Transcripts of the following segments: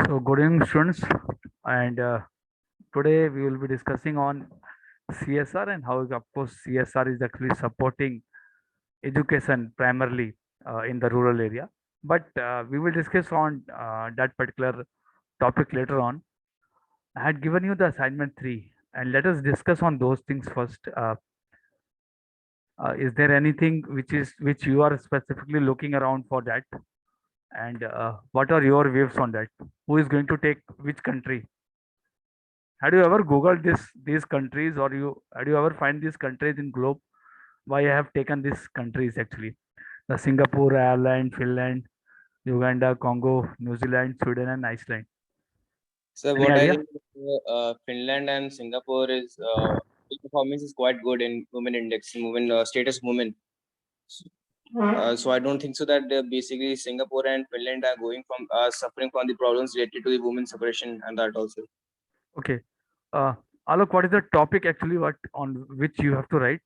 So good evening, students, and today we will be discussing on CSR and how, of course, CSR is actually supporting education primarily in the rural area. But we will discuss on that particular topic later on. I had given you the assignment three, and let us discuss on those things first. Is there anything which you are specifically looking around for that, and what are your views on that? Who is going to take which country? Had you ever googled these countries, or you had you ever find these countries in globe? Why I have taken these countries actually? The Singapore, Ireland, Finland, Uganda, Congo, New Zealand, Sweden, and Iceland. So Any what I idea? think Finland and Singapore is performance is quite good in women index, women status women. So I don't think so that basically Singapore and Finland are going from suffering from the problems related to the women separation and that also. Okay. Uh, Alok, what is the topic actually? What on which you have to write?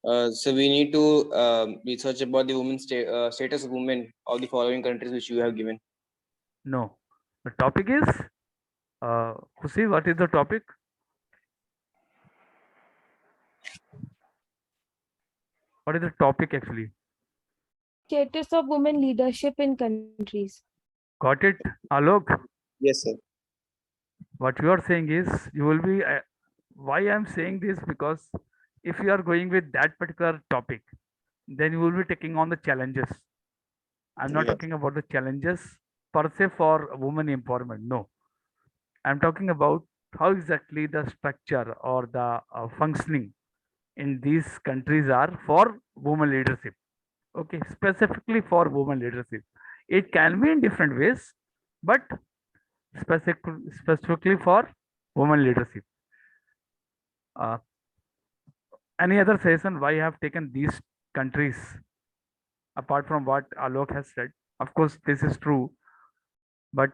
So we need to research about the status of women of the following countries which you have given. No. The topic is Husi, what is the topic? What is the topic actually? Status of women leadership in countries. Got it, Alok? Yes, sir. What you are saying is you will be why I'm saying this, because if you are going with that particular topic, then you will be taking on the challenges. I'm not Yes. talking about the challenges per se for women empowerment. No, I'm talking about how exactly the structure or the functioning in these countries are for women leadership. Okay, specifically for women leadership. It can be in different ways, but specifically for women leadership. Uh, any other suggestion why I have taken these countries apart from what Alok has said? Of course, this is true, but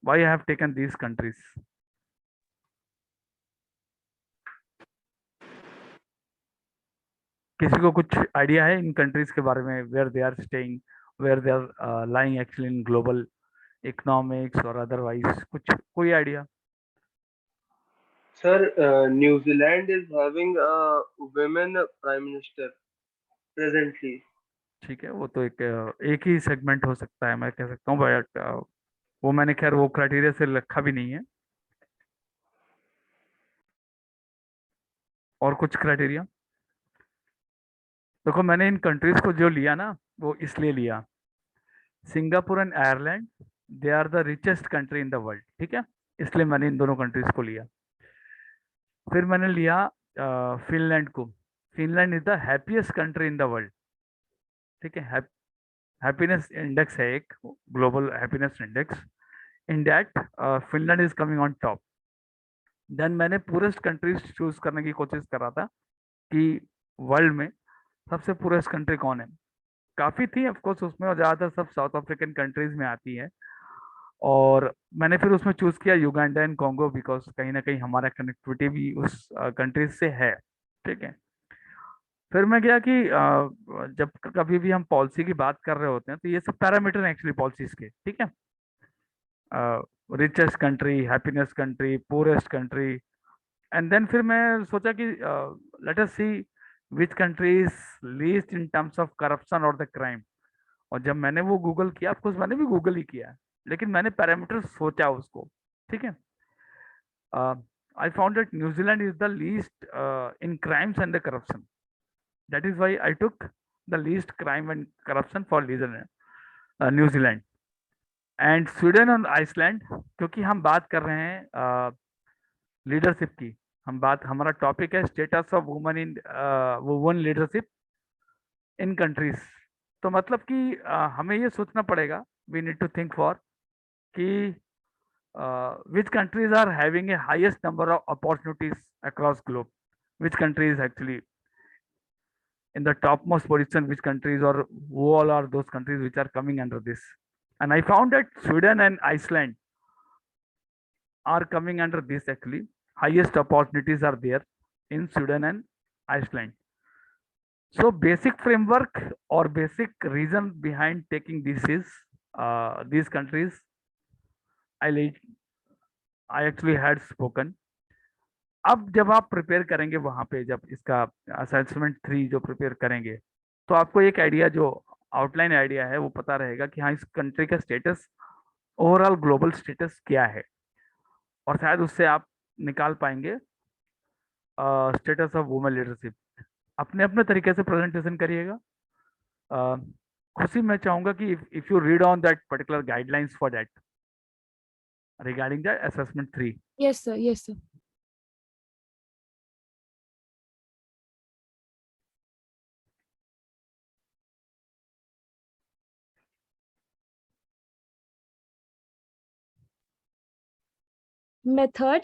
why I have taken these countries? किसी को कुछ idea है इन countries के बारे में, where they are staying, where they are lying actually in global economics और otherwise, कुछ कोई idea? Sir, New Zealand is having a women prime minister presently. ठीक है, वो तो एक ही सेगमेंट हो सकता है, मैं कह सकता हूँ, बट वो मैंने खैर वो क्राइटेरिया से रखा भी नहीं है। और कुछ क्राइटेरिया देखो, मैंने इन कंट्रीज को जो लिया ना, वो इसलिए लिया, Singapore and Ireland they are the richest country in the world, ठीक है, इसलिए मैंने इन दोनों कंट्रीज को लिया। फिर मैंने लिया फिनलैंड को। Finland is the happiest country in the world, ठीक है, हैप्पीनेस इंडेक्स है एक, global happiness index, in that Finland is coming on top. Then मैंने पूरेस्ट कंट्रीज चूज करने की कोशिश कर रहा था कि वर्ल्ड में सबसे पूरेस्ट कंट्री कौन है। काफ़ी थी ऑफकोर्स उसमें, और ज़्यादातर सब साउथ अफ्रीकन कंट्रीज में आती है, और मैंने फिर उसमें चूज किया युगांडा एंड कॉन्गो, बिकॉज कहीं ना कहीं हमारा कनेक्टिविटी भी उस कंट्रीज से है, ठीक है। फिर मैं गया कि जब कभी भी हम पॉलिसी की बात कर रहे होते हैं तो ये सब पैरामीटर हैं एक्चुअली पॉलिसीज के, ठीक है, richest country, happiness country, poorest country, and then फिर मैं सोचा कि let us see which country is least in terms of corruption और द क्राइम। और जब मैंने वो गूगल किया, ऑफकोर्स मैंने भी गूगल ही किया, लेकिन मैंने पैरामीटर सोचा उसको, ठीक है। I found that New Zealand is the least in crimes and the corruption, that is why I took the least crime and corruption for New Zealand and Sweden और आइसलैंड, क्योंकि हम बात कर रहे हैं लीडरशिप की। हमारा टॉपिक है status of women leadership in countries. तो मतलब कि हमें ये सोचना पड़ेगा, we need to think for कि which countries are having a highest number of opportunities across globe, which country is actually in the topmost position, which countries, or who all are those countries which are coming under this. And I found that Sweden and Iceland are coming under this actually. Highest opportunities are there in Sweden and Iceland. So basic framework or basic reason behind taking this is these countries I I actually had spoken. अब जब आप prepare करेंगे वहां पे, जब इसका assessment 3 जो prepare करेंगे, तो आपको एक आइडिया, जो आउटलाइन आइडिया है, वो पता रहेगा कि हाँ, इस कंट्री का स्टेटस, ओवरऑल ग्लोबल स्टेटस क्या है, और शायद उससे आप निकाल पाएंगे स्टेटस ऑफ वुमेन लीडरशिप। अपने अपने तरीके से प्रेजेंटेशन करिएगा। अ, खुशी, मैं चाहूंगा कि if you read on that particular guidelines for that regarding the assessment 3। Yes, sir. Yes, sir. Method: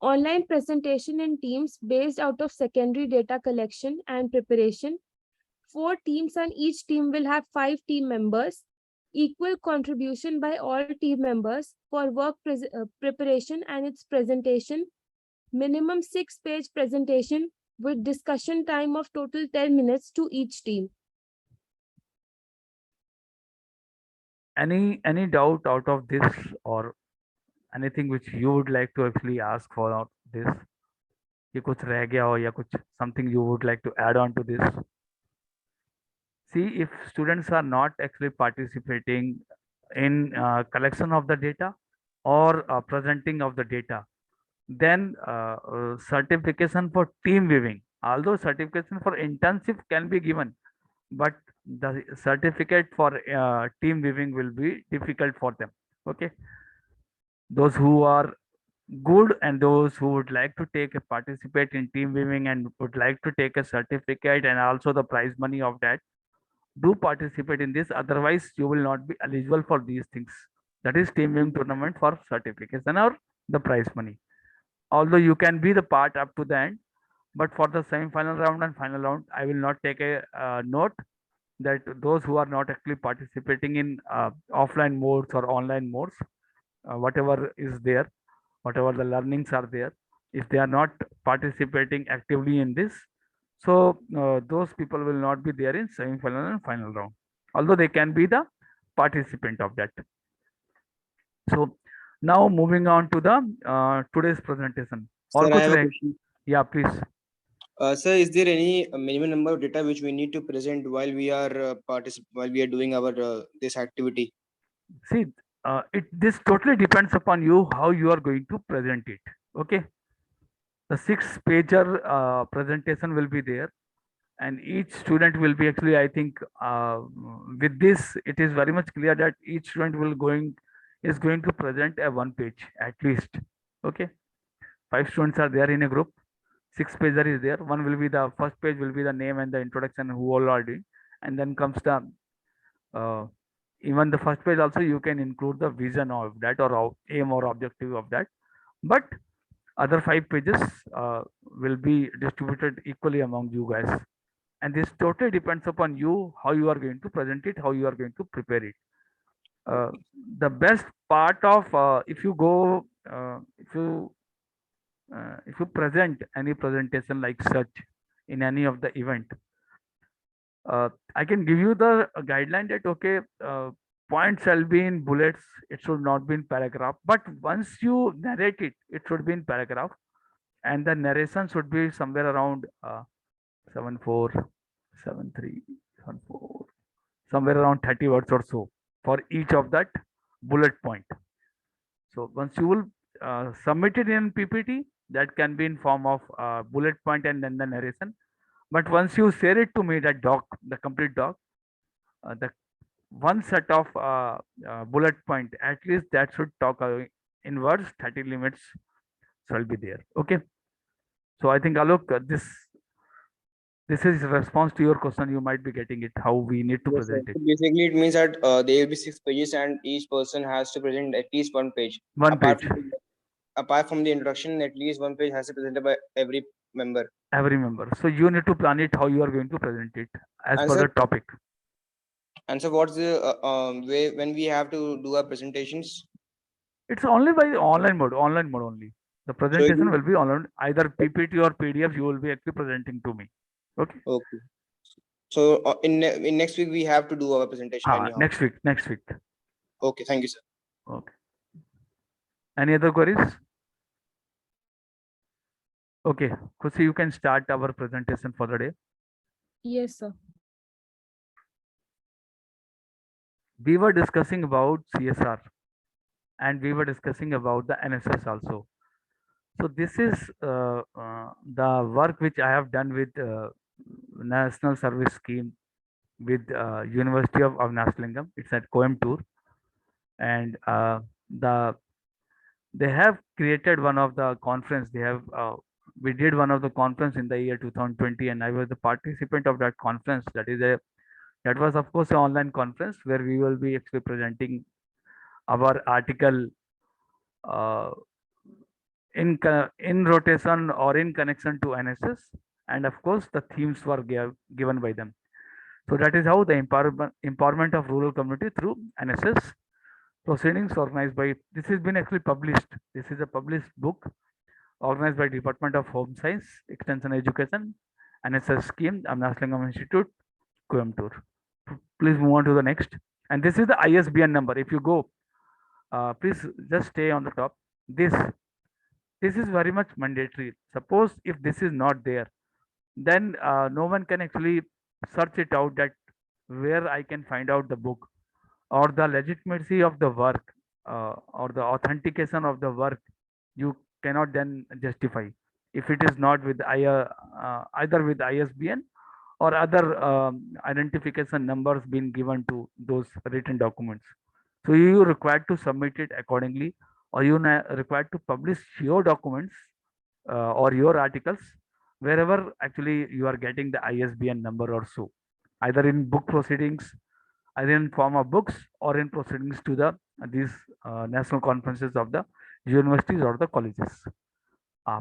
online presentation in teams based out of secondary data collection and preparation. 4 teams, and each team will have 5 team members. Equal contribution by all team members for work preparation and its presentation. Minimum 6-page presentation with discussion time of total 10 minutes to each team. Any doubt out of this, or anything which you would like to actually ask for this, कि कुछ रह गया हो, या कुछ something you would like to add on to this? See, if students are not actually participating in collection of the data or presenting of the data, then certification for team weaving, although certification for internship can be given, but the certificate for team weaving will be difficult for them. Okay, those who are good and those who would like to take a participate in team weaving and would like to take a certificate and also the prize money of that, do participate in this. Otherwise you will not be eligible for these things, that is team weaving tournament for certification or the prize money. Although you can be the part up to the end, but for the semi-final round and final round, I will not take a note that those who are not actually participating in offline modes or online modes, whatever is there, whatever the learnings are there, if they are not participating actively in this, so those people will not be there in semi-final and final round, although they can be the participant of that. So now moving on to the today's presentation. Sir, और I कुछ have a रहे? question. Yeah, please. Sir, is there any minimum number of data which we need to present while we are while we are doing our this activity? See, this totally depends upon you how you are going to present it. Okay, the 6-pager presentation will be there, and each student will be actually, I think, with this it is very much clear that each student is going to present a 1 page at least. Okay, 5 students are there in a group, 6-pager is there. One will be the first page will be the name and the introduction, who all are doing, and then comes the uh, even the first page also you can include the vision of that, or aim or objective of that, but other 5 pages will be distributed equally among you guys, and this totally depends upon you how you are going to present it, how you are going to prepare it. uh, the best part of if you go if you present any presentation like such in any of the event, I can give you the guideline that okay, points shall be in bullets, it should not be in paragraph, but once you narrate it, it should be in paragraph, and the narration should be somewhere around 74, 73, 74, somewhere around 30 words or so for each of that bullet point. So once you will submit it in PPT, that can be in form of bullet point and then the narration. But once you share it to me, that doc, the complete doc, the one set of bullet point, at least that should talk in words, 30 limits shall be there. Okay. So I think Alok, this is response to your question. You might be getting it, how we need to Yes, sir. present it. So basically, it means that there will be 6 pages, and each person has to present at least 1 page. One Apart page, from apart from the introduction, at least 1 page has to be presented by every member. every member. So you need to plan it how you are going to present it as And per sir, the topic. what's the way when we have to do our presentations? It's only by online mode only. The So it presentation is will be online, either PPT or PDF. You will be actually presenting to me. Okay. okay. So in next week we have to do our presentation anyhow. Next week. Okay, thank you, sir. Okay. Any other queries? Okay, Kusi, you can start our presentation for the day. Yes, sir. We were discussing about CSR and we were discussing about the NSS also. So this is the work which I have done with National Service Scheme with University of Avnaslingam. It's at Coimbatore, and the they have created one of the conference. They have we did one of the conference in the year 2020, and I was the participant of that conference. That was of course an online conference where we will be actually presenting our article uh, in rotation or in connection to NSS, and of course the themes were given by them. So that is how the empowerment of rural community through NSS proceedings organized by, this has been actually published. This is a published book organized by Department of Home Science, Extension Education, NSS scheme, Amnaslingam Institute, Coimbatore. Please move on to the next. And this is the ISBN number. If you go, please just stay on the top. This is very much mandatory. Suppose if this is not there, then no one can actually search it out that where I can find out the book or the legitimacy of the work or the authentication of the work. You cannot then justify if it is not with either with ISBN or other identification numbers being given to those written documents. So you required to submit it accordingly, or you required to publish your documents or your articles wherever actually you are getting the ISBN number or so, either in book proceedings, either in form of books or in proceedings to the these national conferences of the universities or the colleges.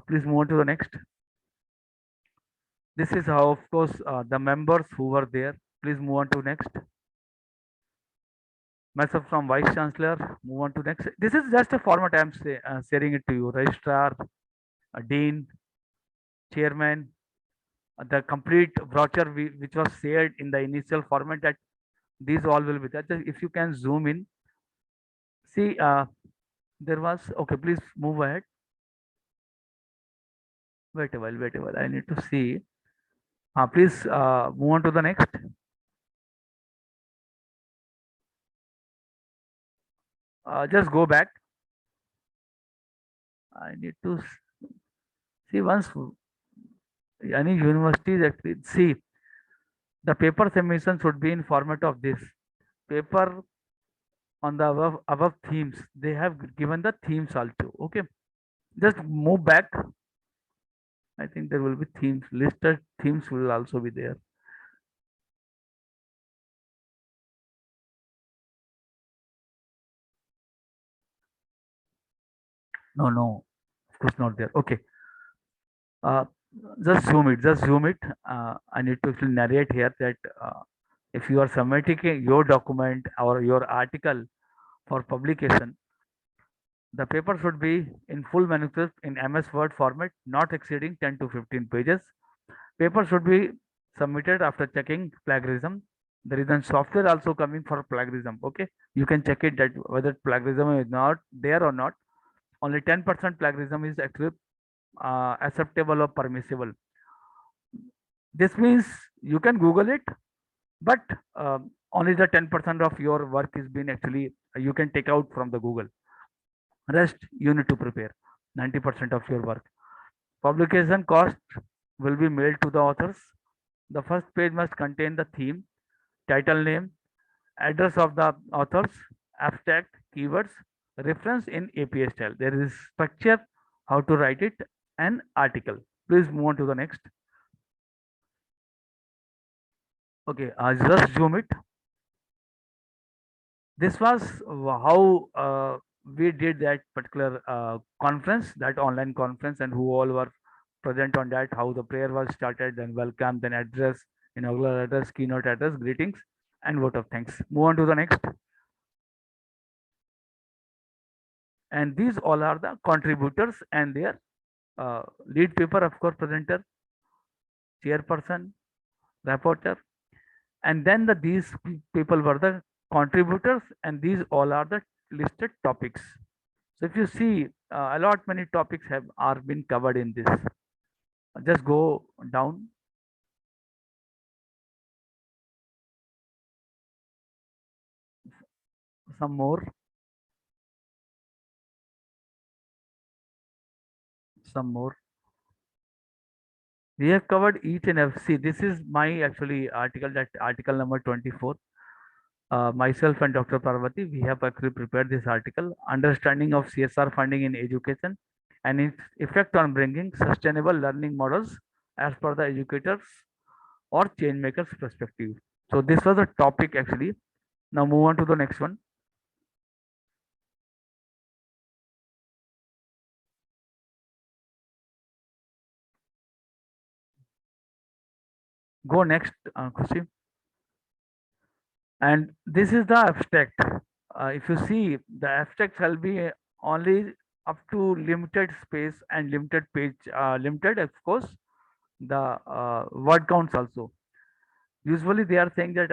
Please move on to the next. This is how, of course, the members who were there. Please move on to next. Myself from Vice Chancellor, move on to next. This is just a format I am sharing it to you. Registrar, Dean, Chairman, the complete brochure which was shared in the initial format, that these all will be there. Just if you can zoom in, see there was, okay, please move ahead. Wait a while, I need to see. Please move on to the next. Just go back. I need to see once any universities actually see the paper submission should be in format of this paper on the above themes. They have given the themes also. Okay, just move back. I think there will be themes, listed themes will also be there. No, of course not there. Okay, uh, just zoom it. Just zoom it. I need to actually narrate here that if you are submitting your document or your article for publication, the paper should be in full manuscript in MS Word format, not exceeding 10 to 15 pages. Paper should be submitted after checking plagiarism. There is a software also coming for plagiarism. Okay, you can check it that whether plagiarism is not there or not. Only 10% plagiarism is actually acceptable or permissible. This means you can Google it, but only the 10% of your work is being actually you can take out from the Google. Rest you need to prepare 90% of your work. Publication cost will be mailed to the authors. The first page must contain the theme, title name, address of the authors, abstract, keywords, reference in APA style. There is structure, how to write it, and article. Please move on to the next. Okay, just zoom it. This was how we did that particular conference, that online conference, and who all were present on that, how the prayer was started, then welcome, then address, inaugural address, keynote address, greetings, and vote of thanks. Move on to the next. And these all are the contributors and their lead paper, of course, presenter, chairperson, rapporteur, and then these people were the contributors, and these all are the listed topics. So if you see, a lot many topics have are been covered in this. Just go down some more, some more. We have covered each and every. See, this is my actually article, that article number 24. Myself and Dr. Parvati, we have actually prepared this article, Understanding of CSR Funding in Education and its effect on bringing sustainable learning models as per the educators or change makers perspective. So this was the topic actually. Now move on to the next one. Go next, Khushi. And this is the abstract. If you see, the abstract shall be only up to limited space and limited page, limited, of course, the word counts also. Usually they are saying that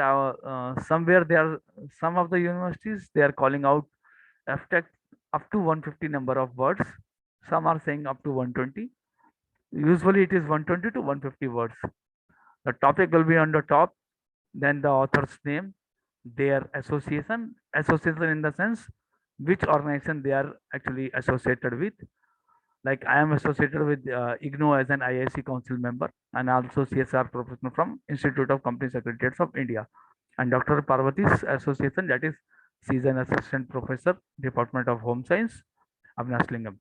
somewhere there are some of the universities, they are calling out abstract up to 150 number of words. Some are saying up to 120. Usually it is 120 to 150 words. The topic will be on the top, then the author's name, their association in the sense which organization they are actually associated with. Like I am associated with IGNO as an IIC council member, and also CSR professional from Institute of Company Secretariats of India. And Dr. Parvati's association, that is, she is an assistant professor, Department of Home Science, Abnaslingam.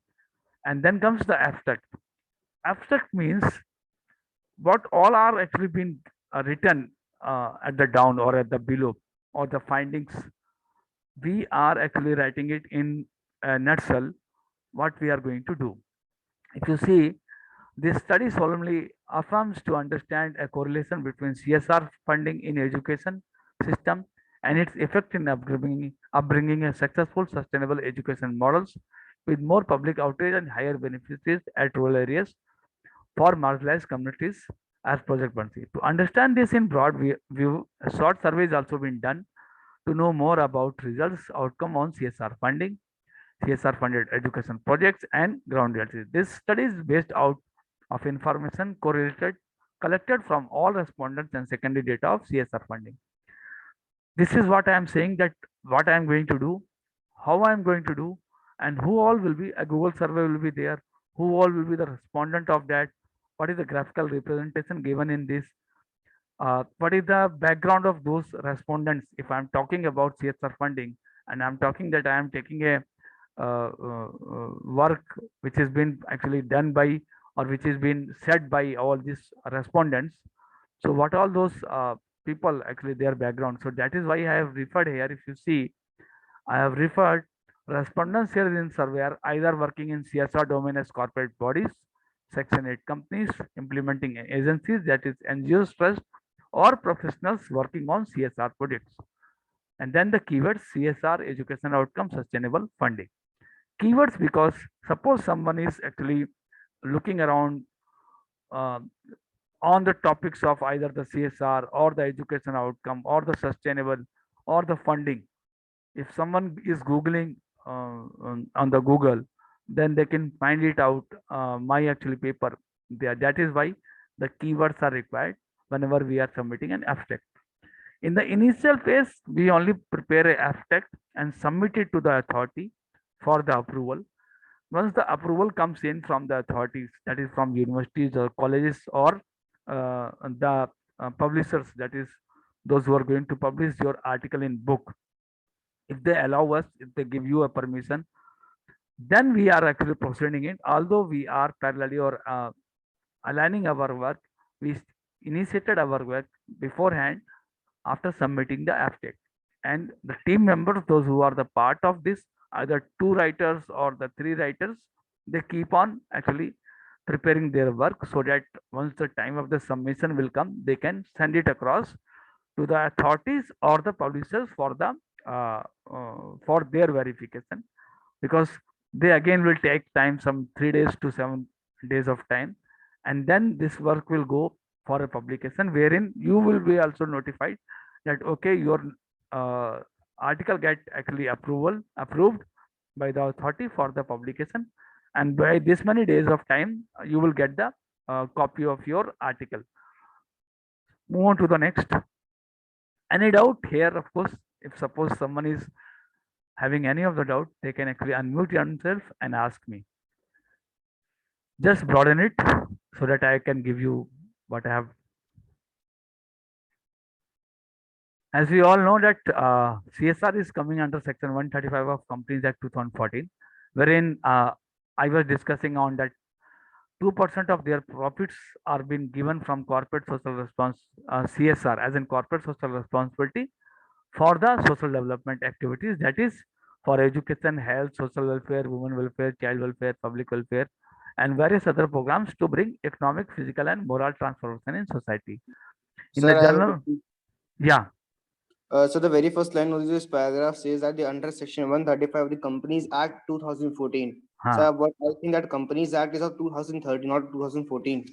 And then comes the abstract. Abstract means what all are actually been written at the down or at the below, or the findings. We are actually writing it in a nutshell what we are going to do. If you see, this study solemnly affirms to understand a correlation between CSR funding in education system and its effect in upbringing a successful sustainable education models with more public outrage and higher benefits at rural areas for marginalized communities as Project Bansi. To understand this in broad view, a short survey has also been done to know more about results outcome on CSR funding, CSR funded education projects and ground realities. This study is based out of information correlated collected from all respondents and secondary data of CSR funding. This is what I am saying, that what I am going to do, how I am going to do, and who all will be, a Google survey will be there, who all will be the respondent of that, what is the graphical representation given in this, what is the background of those respondents. If I'm talking about CSR funding and I'm talking that I am taking a work which has been actually done by, or which has been said by all these respondents, so what all those people actually their background. So that is why I have referred here. If you see, I have referred respondents here in survey are either working in CSR domain as corporate bodies, Section 8 companies, implementing agencies, that is NGOs, trust, or professionals working on CSR projects. And then the keywords: CSR, education outcome, sustainable funding. Keywords, because suppose someone is actually looking around uh, on the topics of either the CSR or the education outcome or the sustainable or the funding. If someone is googling on the Google, then they can find it out, my actually paper there. That is why the keywords are required whenever we are submitting an abstract. In the initial phase, we only prepare an abstract and submit it to the authority for the approval. Once the approval comes in from the authorities, that is from universities or colleges or the publishers, that is those who are going to publish your article in book, if they allow us, if they give you a permission, then we are actually proceeding it. Although we are parallelly or aligning our work, we initiated our work beforehand after submitting the abstract. And the team members, those who are the part of this, either two writers or the three writers, they keep on actually preparing their work so that once the time of the submission will come, they can send it across to the authorities or the publishers uh, for their verification, because they again will take time, some 3 days to 7 days of time, and then this work will go for a publication wherein you will be also notified that okay, your uh, article get actually approved by the authority for the publication, and by this many days of time you will get the copy of your article. Move on to the next. Any doubt here? Of course, if suppose someone is having any of the doubt, they can actually unmute themselves and ask me. Just broaden it so that I can give you what I have. As we all know that CSR is coming under Section 135 of Companies Act 2014, wherein I was discussing on that 2% of their profits are being given from corporate social response, CSR, as in corporate social responsibility, for the social development activities, that is for education, health, social welfare, women welfare, child welfare, public welfare, and various other programs to bring economic, physical, and moral transformation in society. In the Sir, I have a journal, question. yeah, So the very first line of this paragraph says that the under section 135 of the Companies Act 2014. huh, So what I think that Companies Act is of 2013, not 2014.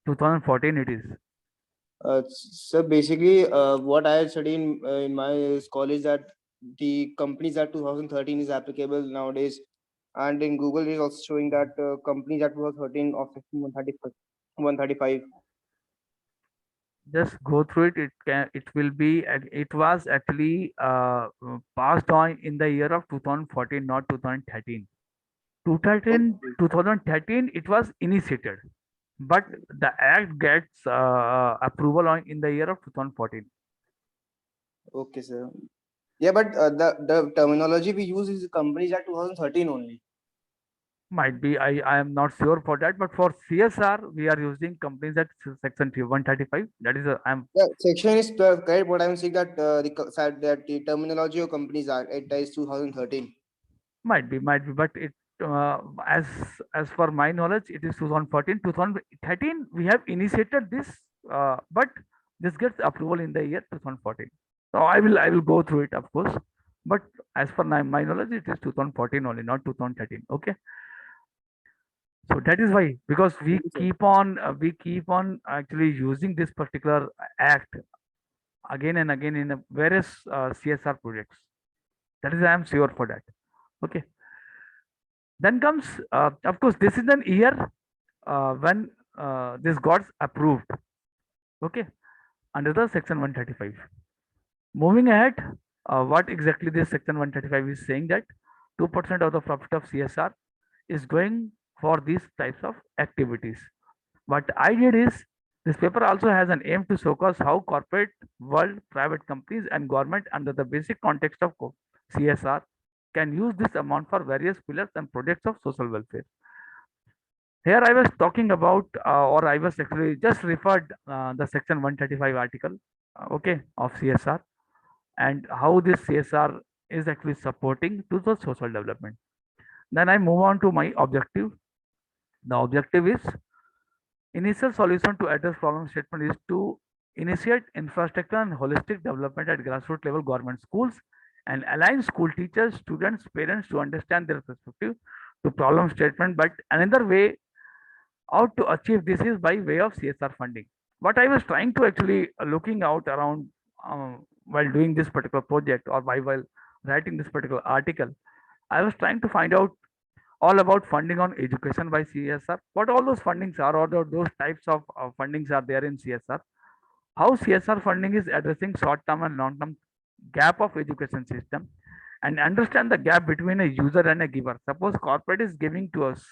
2014 it is. So basically, what I studied in my college that the Companies Act 2013 is applicable nowadays, and in Google it is also showing that Companies Act 2013 of section 135. 135. Just go through it. It will be. It was actually passed on in the year of 2014, not 2013. 2013, Okay. 2013 it was initiated, but the act gets approval on in the year of 2014. Okay, sir. Yeah, but the terminology we use is Companies Act 2013 only. Might be, I am not sure for that, but for CSR we are using Companies Act section 135. That is I'm Yeah, section is correct. What I'm saying that that the terminology of Companies Act it is 2013. might be, but it uh, as as for my knowledge, it is 2014. 2013 we have initiated this, but this gets approval in the year 2014. So I will go through it, of course, but as per my knowledge, it is 2014 only, not 2013. Okay, so that is why, because Okay, sir. we keep on actually using this particular act again and again in various CSR projects. That is, I am sure for that. Okay. Then comes, of course, this is an year when this got approved. Okay, under the section 135. Moving ahead, what exactly this section 135 is saying, that 2% of the profit of CSR is going for these types of activities. What I did is, this paper also has an aim to showcase how corporate world, private companies, and government, under the basic context of CSR, can use this amount for various pillars and projects of social welfare. Here I was talking about, or I was actually just referred the section 135 article, okay, of CSR, and how this CSR is actually supporting to the social development. Then I move on to my objective. The objective is, initial solution to address problem statement is to initiate infrastructure and holistic development at grassroots level government schools, and align school teachers, students, parents to understand their perspective to problem statement. But another way how to achieve this is by way of CSR funding. What I was trying to actually looking out around while doing this particular project, or while writing this particular article, I was trying to find out all about funding on education by CSR. What all those fundings are, or those types of fundings are there in CSR. How CSR funding is addressing short-term and long-term gap of education system, and understand the gap between a user and a giver. Suppose corporate is giving to us,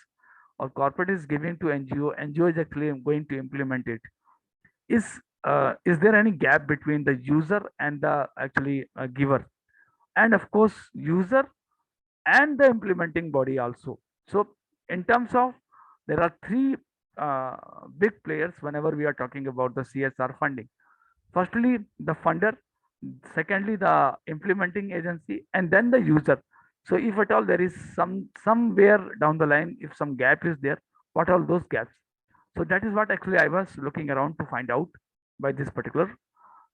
or corporate is giving to NGO, NGO is actually going to implement it. Is there any gap between the user and the actually giver, and of course user and the implementing body also. So in terms of, there are three uh, big players whenever we are talking about the CSR funding. Firstly, the funder, secondly, the implementing agency, and then the user. So if at all there is somewhere down the line, if some gap is there, what are those gaps? So that is what actually I was looking around to find out by this particular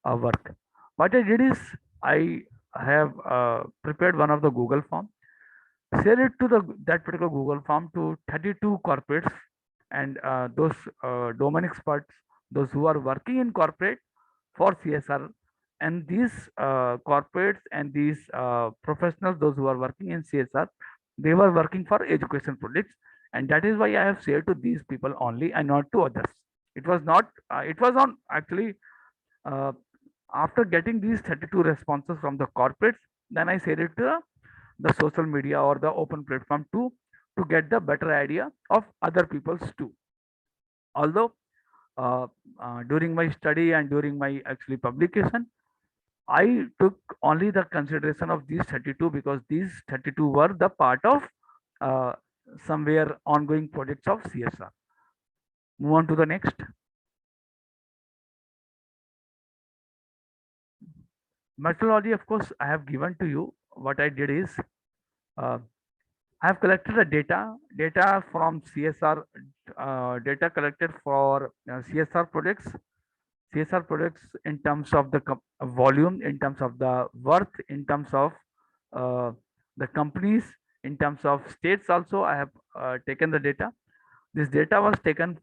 work. What I did is, I have prepared one of the Google form, share it to the that particular Google form to 32 corporates, and those domain experts, those who are working in corporate for CSR, And these corporates and these professionals, those who are working in CSR, they were working for education projects, and that is why I have shared to these people only and not to others. It was not. It was on actually. Uh, After getting these 32 responses from the corporates, then I shared it to the social media or the open platform to get the better idea of other people's too. Although uh, during my study and during my actually publication, I took only the consideration of these 32 because these 32 were the part of uh, somewhere ongoing projects of CSR. Move on to the next. Methodology, of course, I have given to you. What I did is uh, I have collected the data from CSR, data collected for CSR projects, in terms of the volume, in terms of the worth, in terms of uh, the companies, in terms of states also. I have taken the data. This data was taken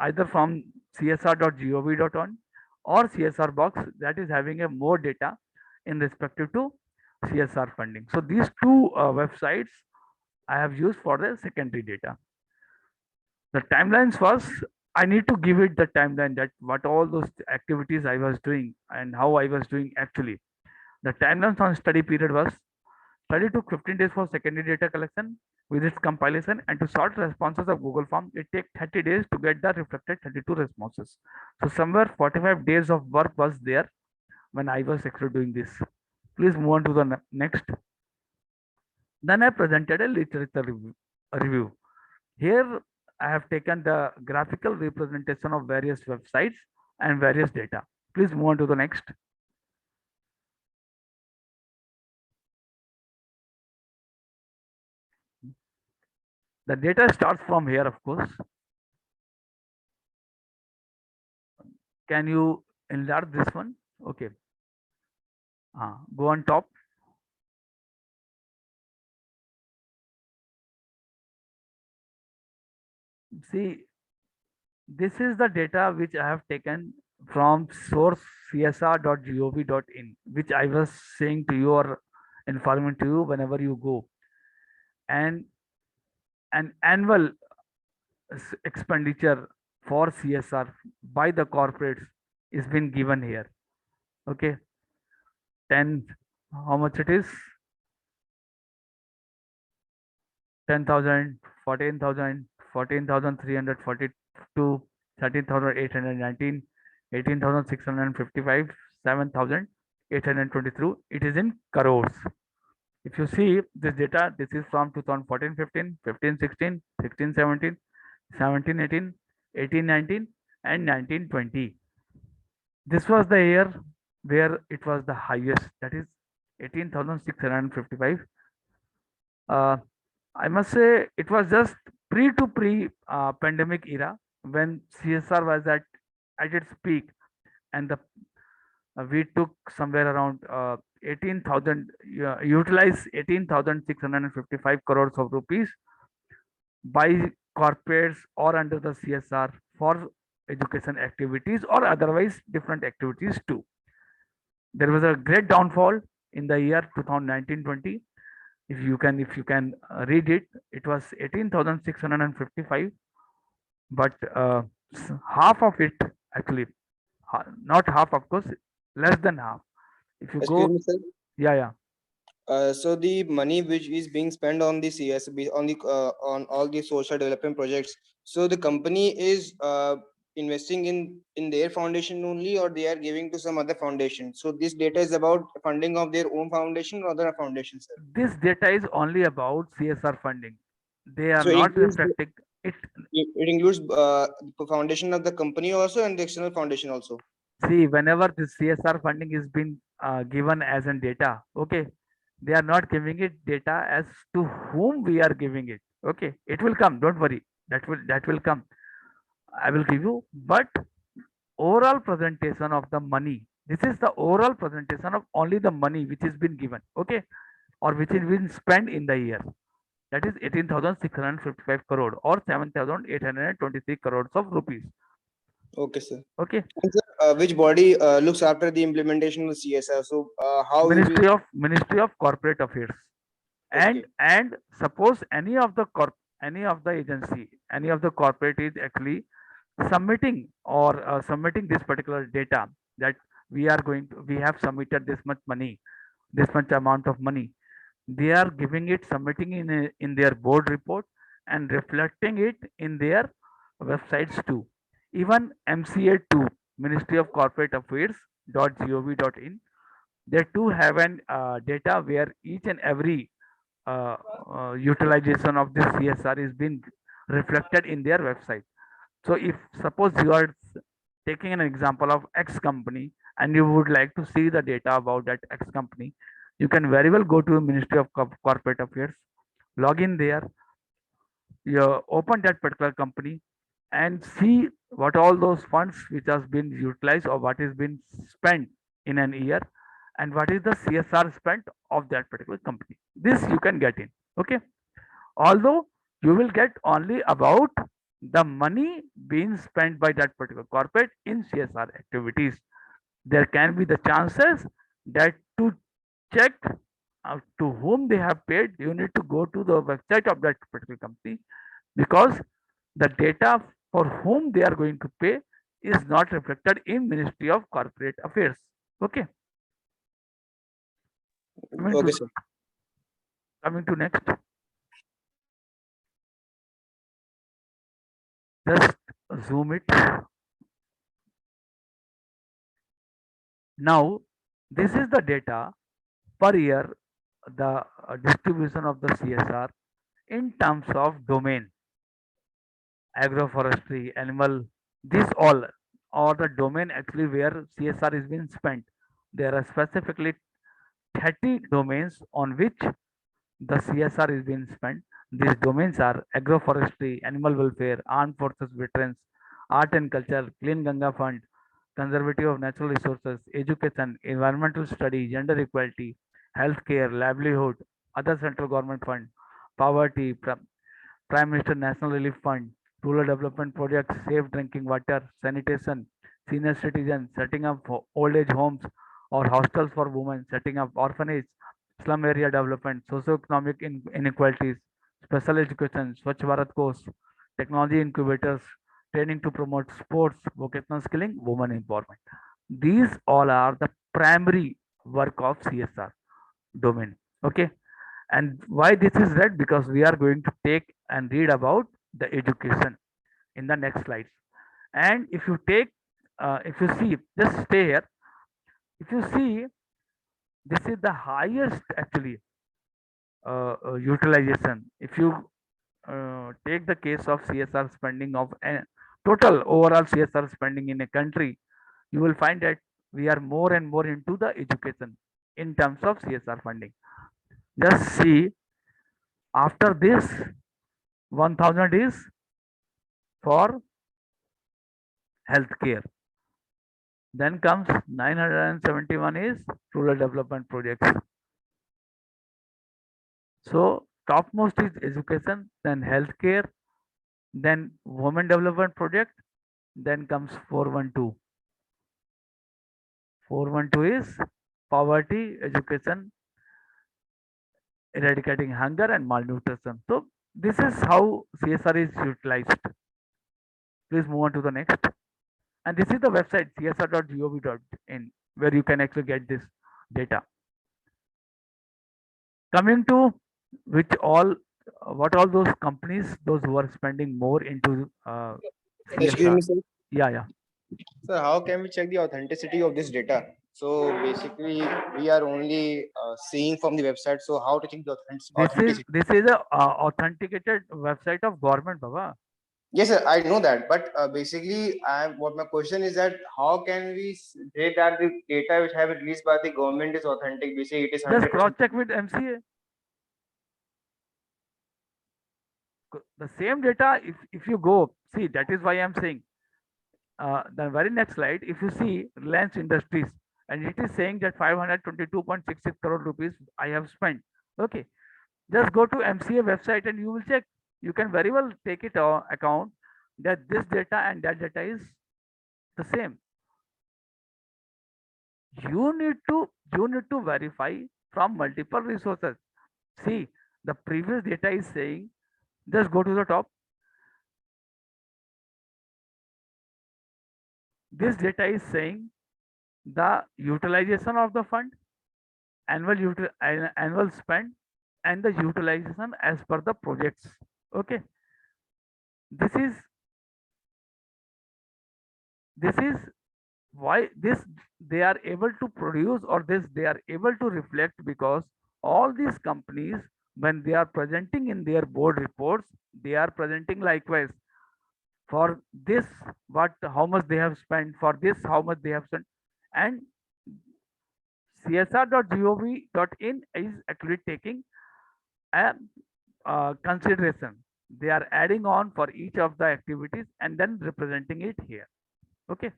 either from csr.gov.on or CSR box, that is having a more data in respective to CSR funding. So these two websites I have used for the secondary data. The timelines was, I need to give it the timeline that what all those activities I was doing and how I was doing actually. The timelines on study period was, study took 15 days for secondary data collection with its compilation, and to sort responses of Google Form, it takes 30 days to get the reflected 32 responses. So somewhere 45 days of work was there when I was actually doing this. Please move on to the next. Then I presented a literature review. Here I have taken the graphical representation of various websites and various data. Please move on to the next. The data starts from here, of course. Can you enlarge this one? Okay. Go on top. See, this is the data which I have taken from source csr.gov.in, which I was saying to you or informing to you whenever you go. And an annual expenditure for CSR by the corporates is been given here. Okay, 10, how much it is? 10,000, 14,000, 14,342, 13,819, 18,655, 7,823. It is in crores. If you see this data, this is from 2014, 15, 15, 16, 16, 17, 17, 18, 18, 19, and 19, 20. This was the year where it was the highest, that is 18,655. Uh, I must say it was just pre pandemic era when CSR was at its peak, and the we took somewhere around 18,000, utilized 18,655 crores of rupees by corporates or under the CSR for education activities or otherwise different activities too. There was a great downfall in the year 2019-20. If you can read it, it was 18,655, but half of it actually, not half, of course, less than half. If you Excuse go, me, sir. yeah, yeah. So the money which is being spent on the on the on all the social development projects. So the company is investing in their foundation only, or they are giving to some other foundation. So this data is about funding of their own foundation or other foundation, sir. This data is only about CSR funding. They are So it not includes reflecting it. it includes the foundation of the company also and the external foundation also. See, whenever this CSR funding is being given as in data, okay, they are not giving it data as to whom we are giving it. Okay, it will come. Don't worry. That will come. I will give you. But overall presentation of the money. This is the overall presentation of only the money which has been given. Okay, or which has been spent in the year. That is 18,655 crore or 7,823 crores of rupees. Okay, sir. Okay. And sir, which body looks after the implementation of CSR? So, how we will? Ministry of Corporate Affairs. Okay. And suppose any of the agency, any of the corporate is actually submitting this particular data, that we have submitted this much money, this much amount of money. They are submitting in their board report and reflecting it in their websites too. Even MCA2, Ministry of Corporate Affairs .gov.in, they too have an data where each and every uh, utilization of this CSR is being reflected in their website. So if suppose you are taking an example of X company and you would like to see the data about that X company, you can very well go to Ministry of Corporate Affairs, log in there, you open that particular company and see what all those funds which has been utilized or what is been spent in an year, and what is the CSR spent of that particular company. This you can get in. Okay. Although you will get only about the money being spent by that particular corporate in CSR activities. There can be the chances that to check to whom they have paid, you need to go to the website of that particular company, because the data for whom they are going to pay is not reflected in Ministry of Corporate Affairs. Okay. Coming to Okay, sir. next, just zoom it. Now, this is the data per year, the distribution of the CSR in terms of domain, agroforestry, animal, this all, or the domain actually where CSR is being spent. There are specifically 30 domains on which the CSR is being spent. These domains are agroforestry, animal welfare, armed forces veterans, art and culture, clean Ganga fund, conservative of natural resources, education, environmental study, gender equality, healthcare, livelihood, other central government fund, poverty, Prime Minister National Relief Fund, rural development projects, safe drinking water, sanitation, senior citizens, setting up old age homes or hostels for women, setting up orphanage, slum area development, socio-economic inequalities, special education, Swachh Bharat course, technology incubators, training to promote sports, vocational skilling, women empowerment. These all are the primary work of CSR domain. Okay. And why this is red? Because we are going to take and read about the education in the next slides. And if you see, just stay here. If you see, this is the highest actually utilization. If you take the case of CSR spending of total overall CSR spending in a country, you will find that we are more and more into the education in terms of CSR funding. Just see, after this 1000 is for healthcare. Then comes 971 is rural development projects. So topmost is education, then healthcare, then women development project, then comes 412. 412 is poverty, education, eradicating hunger and malnutrition. So this is how CSR is utilized. Please move on to the next. And this is the website csr.gov.in where you can actually get this data. Coming to which all what all those companies, those who are spending more into Excuse CSR. me, sir. Yeah, yeah. So, how can we check the authenticity of this data? So, basically, we are only seeing from the website. So, how to check the authenticity? This is a authenticated website of government, Baba. Yes, sir, I know that. But basically, what my question is that how can we say that the data which have been released by the government is authentic? Basically, it is Just 100%. cross check with MCA. The same data, if you go see, that is why I'm saying the very next slide, if you see Reliance Industries, and it is saying that 522.66 crore rupees I have spent. Okay, just go to MCA website and you will check. You can very well take it account that this data and that data is the same. You need to verify from multiple resources. See, the previous data is saying, just go to the top. This data is saying the utilization of the fund, annual spend, and the utilization as per the projects. Okay, this is this is why this they are able to produce, or this they are able to reflect, because all these companies, when they are presenting in their board reports, they are presenting likewise for this, what how much they have spent, for this how much they have spent. And csr.gov.in is actually taking a consideration. They are adding on for each of the activities and then representing it here. Okay,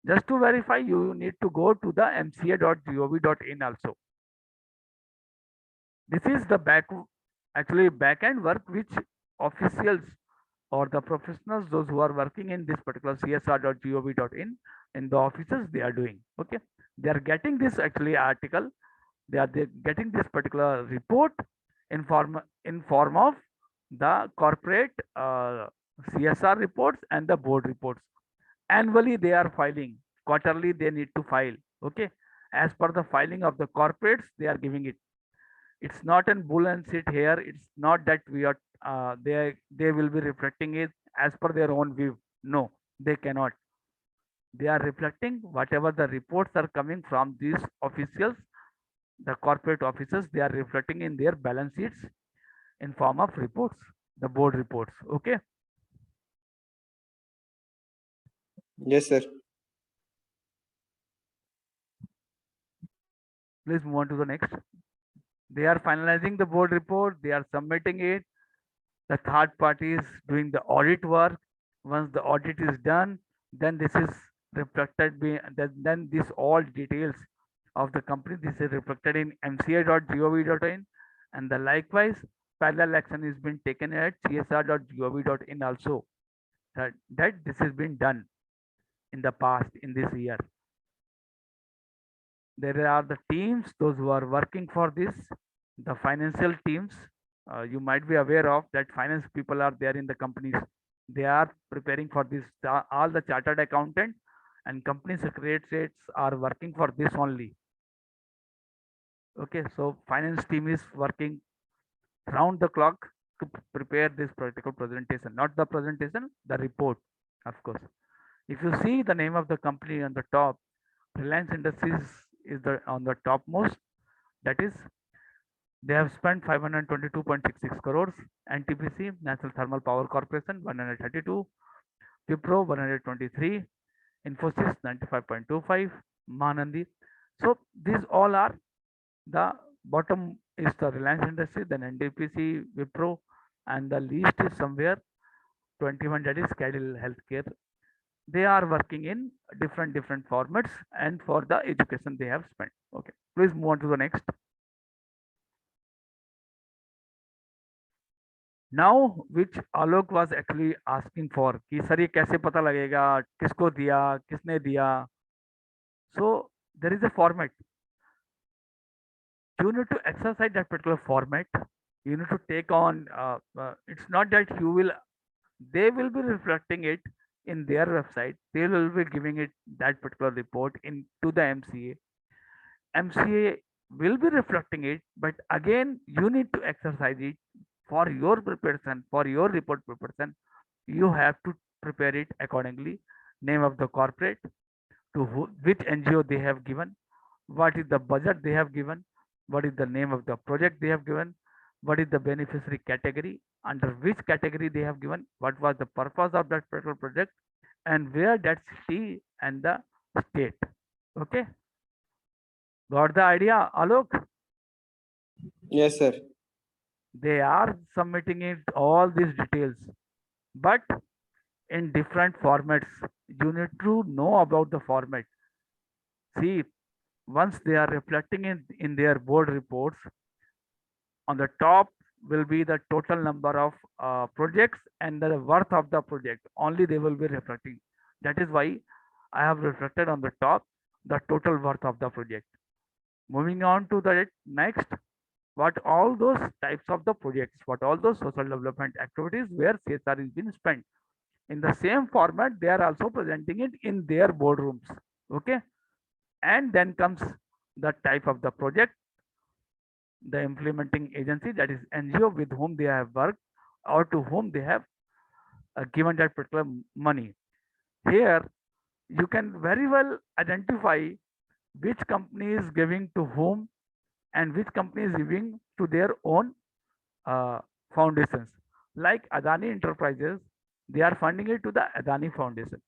just to verify, you need to go to the mca.gov.in also. This is the back end work which officials or the professionals, those who are working in this particular csr.gov.in in the offices, they are doing. Okay, they are getting this actually article, they getting this particular report in form of the corporate CSR reports and the board reports. Annually they are filing, quarterly they need to file. Okay, as per the filing of the corporates, they are giving it. It's not an bull and sit here. It's not that we are they will be reflecting it as per their own view. No, they cannot. They are reflecting whatever the reports are coming from these officials, the corporate officers. They are reflecting in their balance sheets in form of reports, the board reports. Okay, Yes, sir. please move on to the next. They are finalizing the board report, they are submitting it. The third party is doing the audit work. Once the audit is done, then this is reflected then this all details of the company, this is reflected in mca.gov.in, and the likewise parallel action is being taken at csr.gov.in also, that this has been done in the past, in this year. There are the teams, those who are working for this, the financial teams. You might be aware of that finance people are there in the companies. They are preparing for this. All the chartered accountant and company secretariats are working for this only. Okay, so finance team is working round the clock to prepare this particular presentation, not the presentation, the report, of course. If you see the name of the company on the top, Reliance Industries is the on the topmost. That is, they have spent 522.66 crores. NTPC, National Thermal Power Corporation, 132. Wipro, 123. Infosys, 95.25. Mahanandi. So these all are the bottom is the Reliance Industry, then NTPC, Wipro, and the least is somewhere 21, that is Cadil Healthcare. They are working in different formats, and for the education they have spent. Okay, please move on to the next. Now, which Alok was actually asking for कि sir ये कैसे पता लगेगा, किसको दिया, किसने दिया. So there is a format. You need to exercise that particular format. You need to take on. It's not that you will. They will be reflecting it in their website. They will be giving it that particular report into the MCA. MCA will be reflecting it, but again, you need to exercise it for your preparation, for your report preparation. You have to prepare it accordingly. Name of the corporate, to which NGO they have given, what is the budget they have given, what is the name of the project they have given, what is the beneficiary category, under which category they have given, what was the purpose of that particular project, and where that city and the state. Okay, got the idea, Alok? Yes, sir. They are submitting it all these details, but in different formats. You need to know about the format. See, once they are reflecting in their board reports, on the top will be the total number of projects and the worth of the project. Only they will be reflecting. That is why I have reflected on the top the total worth of the project. Moving on to the next, what all those types of the projects, what all those social development activities where CSR is being spent. In the same format, they are also presenting it in their boardrooms. Okay. And then comes the type of the project, the implementing agency, that is NGO, with whom they have worked or to whom they have given that particular money. Here, you can very well identify which company is giving to whom and which company is giving to their own uh, foundations. Like Adani Enterprises, they are funding it to the Adani Foundation.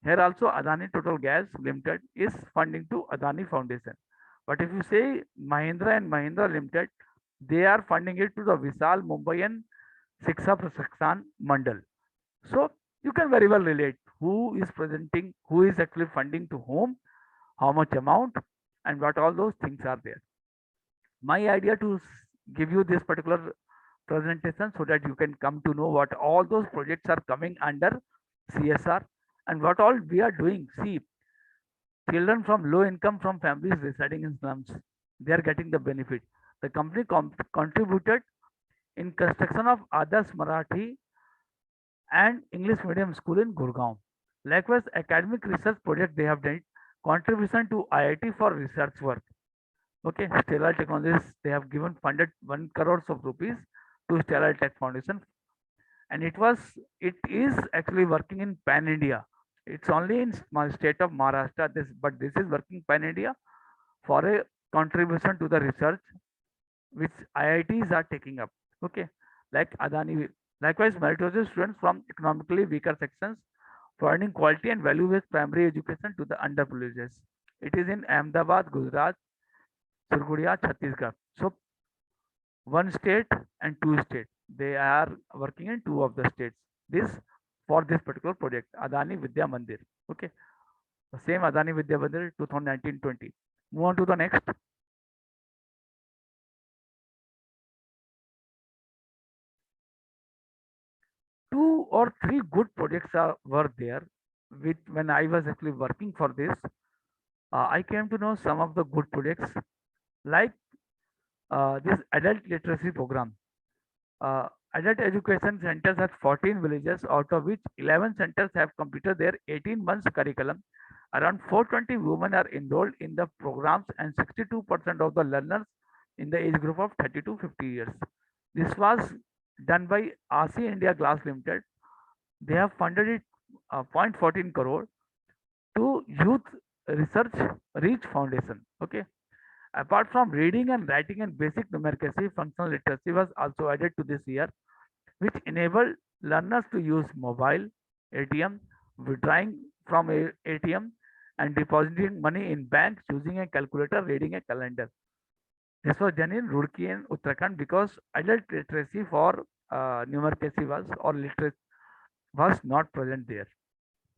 Here also Adani Total Gas Limited is funding to Adani Foundation. But if you say Mahindra and Mahindra Limited, they are funding it to the Vishal Mumbai and Shiksha Prasaksan Mandal. So you can very well relate who is presenting, who is actually funding to whom, how much amount, and what all those things are there. My idea to give you this particular presentation so that you can come to know what all those projects are coming under CSR and what all we are doing. See, children from low income from families residing in slums, they are getting the benefit. The company contributed in construction of Adarsh Marathi and English medium school in Gurgaon. Likewise, academic research project they have done contribution to IIT for research work. Okay, Stellar Technologies, they have given funded 1 crores of rupees to Stellar Tech Foundation, and it is actually working in pan India. It's only in my state of Maharashtra, but this is working pan India for a contribution to the research which IITs are taking up. Okay, like Adani. Likewise, meritorious students from economically weaker sections providing quality and value-based primary education to the underprivileged. It is in Ahmedabad, Gujarat, Surgudia, Chhattisgarh. So one state and two states. They are working in two of the states. This for this particular project, Adani Vidya Mandir. Okay, the same Adani Vidya Mandir 2019-20. Move on to the next. Two or three good projects were there. With when I was actually working for this, I came to know some of the good projects like this adult literacy program. Adult education centers at 14 villages, out of which 11 centers have completed their 18 months curriculum. Around 420 women are enrolled in the programs and 62% of the learners in the age group of 30 to 50 years. This was done by RC India Glass Limited. They have funded it 0.14 crore to Youth Research Reach Foundation. Okay. Apart from reading and writing and basic numeracy, functional literacy was also added to this year, which enabled learners to use mobile, ATM, withdrawing from a ATM, and depositing money in banks using a calculator, reading a calendar. This was done in Roorkee and Uttarakhand because adult literacy for numeracy was or literacy was not present there.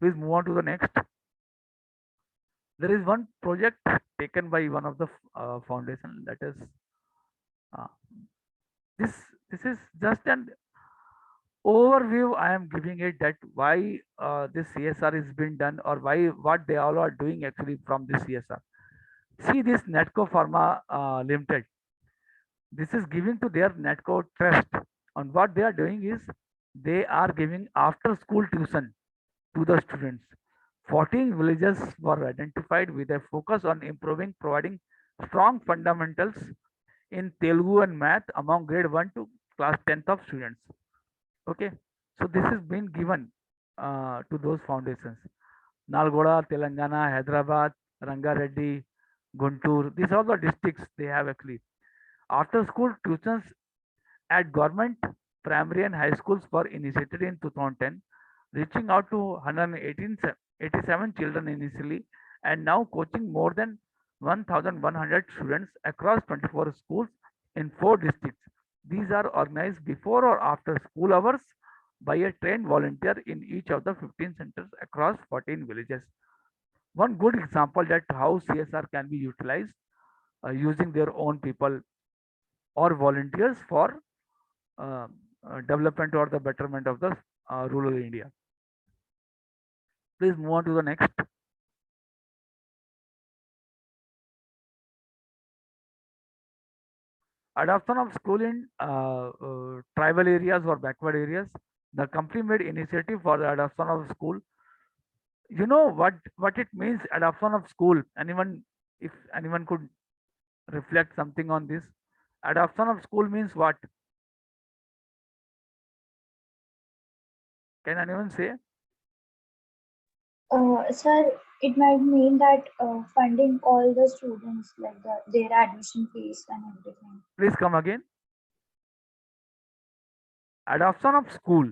Please move on to the next. There is one project taken by one of the foundation, that is uh, this. This is just an overview I am giving it, that why this CSR is being done, or why what they all are doing actually from this CSR. See this Netco Pharma Limited. This is giving to their Netco trust, and what they are doing is they are giving after school tuition to the students. 14 villages were identified with a focus on improving, providing strong fundamentals in Telugu and math among grade 1 to class 10th of students. Okay, so this has been given to those foundations. Nalgoda, Telangana, Hyderabad, Rangareddy, Guntur. These are the districts they have actually. After school tuitions at government primary and high schools were initiated in 2010, reaching out to 187 children initially, and now coaching more than 1,100 students across 24 schools in 4 districts. These are organized before or after school hours by a trained volunteer in each of the 15 centers across 14 villages. One good example that how CSR can be utilized using their own people or volunteers for development or the betterment of the rural India. Please move on to the next. Adoption of school in tribal areas or backward areas. The company made initiative for the adoption of school. You know what it means, adoption of school? Anyone, if anyone could reflect something on this? Adoption of school means what? Can anyone say? Sir, it might mean that funding all the students, like their admission fees and everything. Please come again. Adoption of school.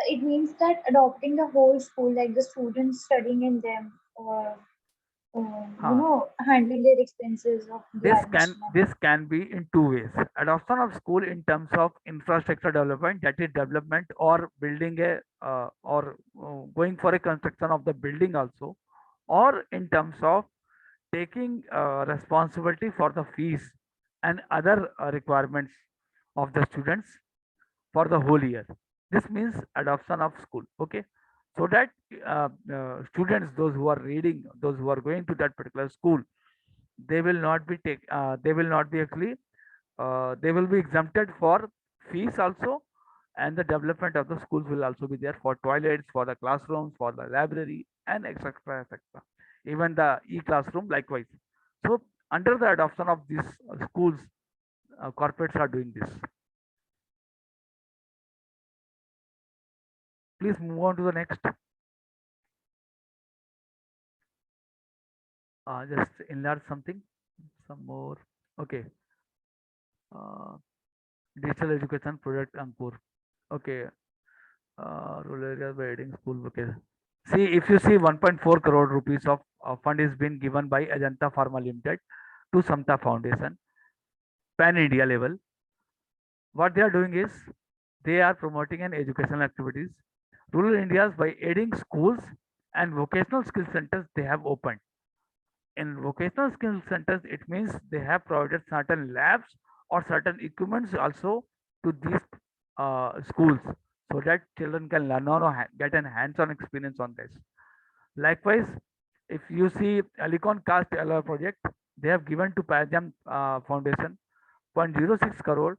It means that adopting the whole school, like the students studying in them, or Huh. handling their expenses of the This can admission. this can be in two ways. Adoption of school in terms of infrastructure development, that is development or building a or going for a construction of the building also, or in terms of taking responsibility for the fees and other requirements of the students for the whole year. This means adoption of school. Okay, so that students, those who are reading, those who are going to that particular school, they will not be they will not be actually they will be exempted for fees also, and the development of the schools will also be there for toilets, for the classrooms, for the library, and etc etc, even the e-classroom likewise. So under the adoption of these schools, corporates are doing this. Please move on to the next. Just enlarge something, some more. Okay. uh, Digital education project Ankur. Okay. Rural areas by adding school. Okay. See, if you see 1.4 crore rupees of fund is being given by Ajanta Pharma Limited to Samta Foundation, pan India level. What they are doing is they are promoting an educational activities, rural India's, by adding schools and vocational skill centers they have opened. In vocational skill centers, it means they have provided certain labs or certain equipments also to these schools, so that children can learn or get an hands-on experience on this. Likewise, if you see Alicon Cast Alloy project, they have given to Pajam Foundation 0.06 crore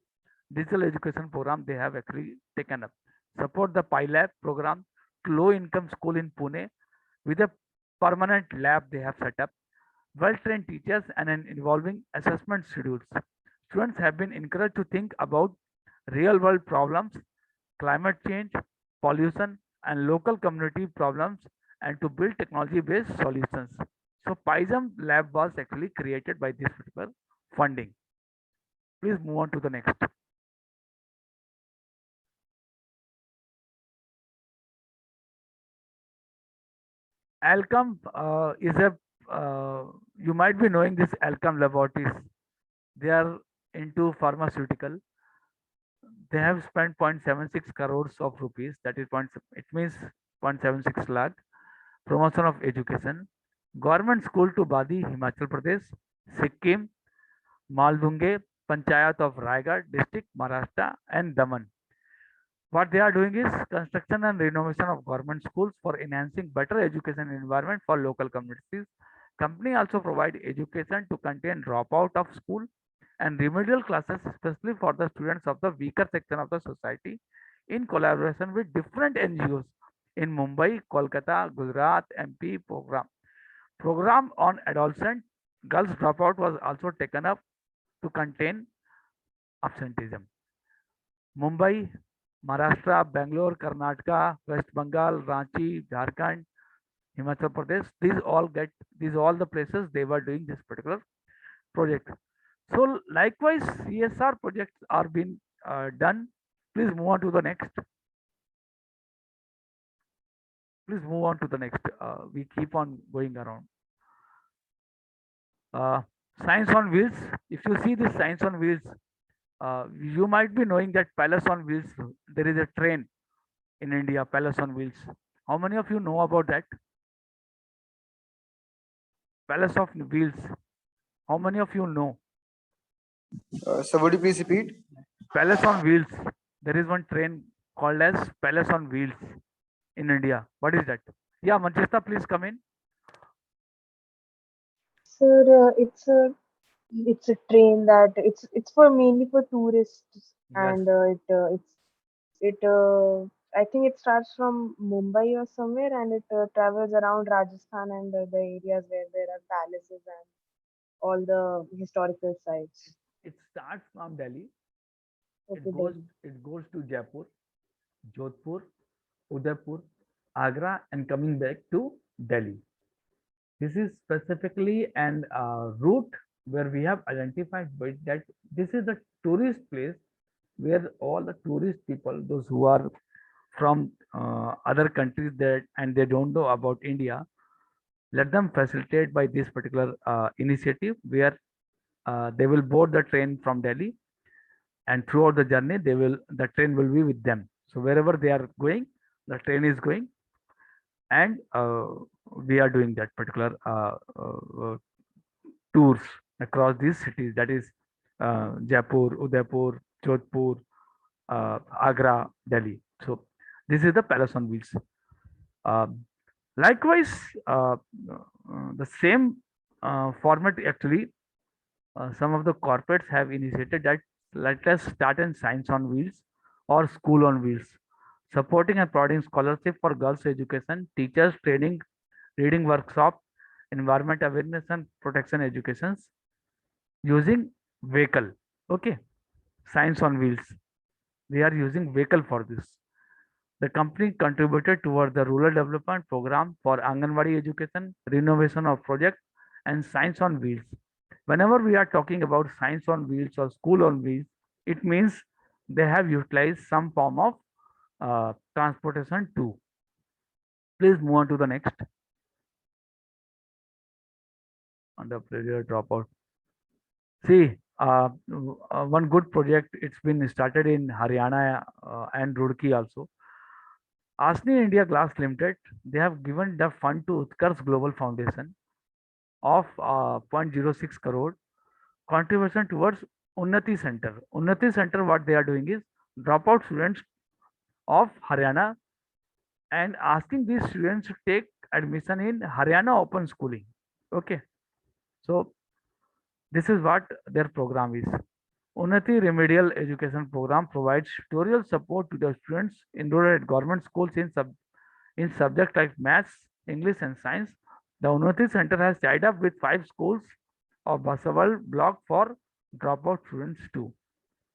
digital education program they have actually taken up. Support the PILAB program to low income school in Pune with a permanent lab they have set up, well-trained teachers, and an involving assessment schedules. Students have been encouraged to think about real-world problems, climate change, pollution, and local community problems, and to build technology-based solutions. So PISM lab was actually created by this particular funding. Please move on to the next. Alchem is a you might be knowing this Alchem laboratories. They are into pharmaceutical. They have spent 0.76 crores of rupees. That is it means 0.76 lakh. Promotion of education. Government school to Badi, Himachal Pradesh, Sikkim, Maldunge, Panchayat of Raigad district, Maharashtra, and Daman. What they are doing is construction and renovation of government schools for enhancing better education environment for local communities. Company also provide education to contain dropout of school and remedial classes, especially for the students of the weaker section of the society, in collaboration with different NGOs in Mumbai, Kolkata, Gujarat, MP. Program on adolescent girls dropout was also taken up to contain absenteeism. Mumbai, Maharashtra, Bangalore, Karnataka, West Bengal, Ranchi, Jharkhand, Himachal Pradesh. These all the places they were doing this particular project. So likewise, CSR projects are being done. Please move on to the next. Please move on to the next. We keep on going around. Uh, Science on wheels. If you see this science on wheels, you might be knowing that Palace on Wheels. There is a train in India, Palace on Wheels. How many of you know about that? Palace of Wheels. How many of you know? So would you please repeat? Palace on Wheels. There is one train called as Palace on Wheels in India. What is that? Yeah, Manchester, please come in. Sir, it's a train that it's for mainly for tourists, Yes, and it I think it starts from Mumbai or somewhere, and it travels around Rajasthan and the areas where there are palaces and all the historical sites. it starts from Delhi. It Okay, goes Delhi. it goes to Jaipur, Jodhpur, Udaipur, Agra, and coming back to Delhi. This is specifically an route where we have identified that this is the tourist place where all the tourist people, those who are from other countries that and they don't know about India, let them facilitate by this particular initiative where they will board the train from Delhi, and throughout the journey the train will be with them. So wherever they are going, the train is going, and we are doing that particular tours across these cities, that is Jaipur, Udaipur, Jodhpur, Agra, Delhi. So this is the Palace on Wheels. Um, Likewise, the same format actually, some of the corporates have initiated that let us start in Science on Wheels or School on Wheels, supporting and providing scholarship for girls' education, teachers training, reading workshop, environment awareness and protection educations using vehicle. Okay, Science on Wheels. We are using vehicle for this. The company contributed toward the rural development program for Anganwadi education, renovation of project, and Science on Wheels. Whenever we are talking about Science on Wheels or School on Wheels, it means they have utilized some form of transportation too. Please move on to the next. Under pressure dropout. See, one good project. It's been started in Haryana and Roorkee also. Asni India Glass Limited, they have given the fund to Utkarsh Global Foundation of 0.06 crore contribution towards Unnati Center. Unnati Center, what they are doing is dropout students of Haryana and asking these students to take admission in Haryana Open Schooling. Okay, so this is what their program is. Unnati Remedial Education Program provides tutorial support to the students enrolled at government schools in subjects like maths, English, and science. The Unnati Center has tied up with 5 schools of Basawal block for dropout students too.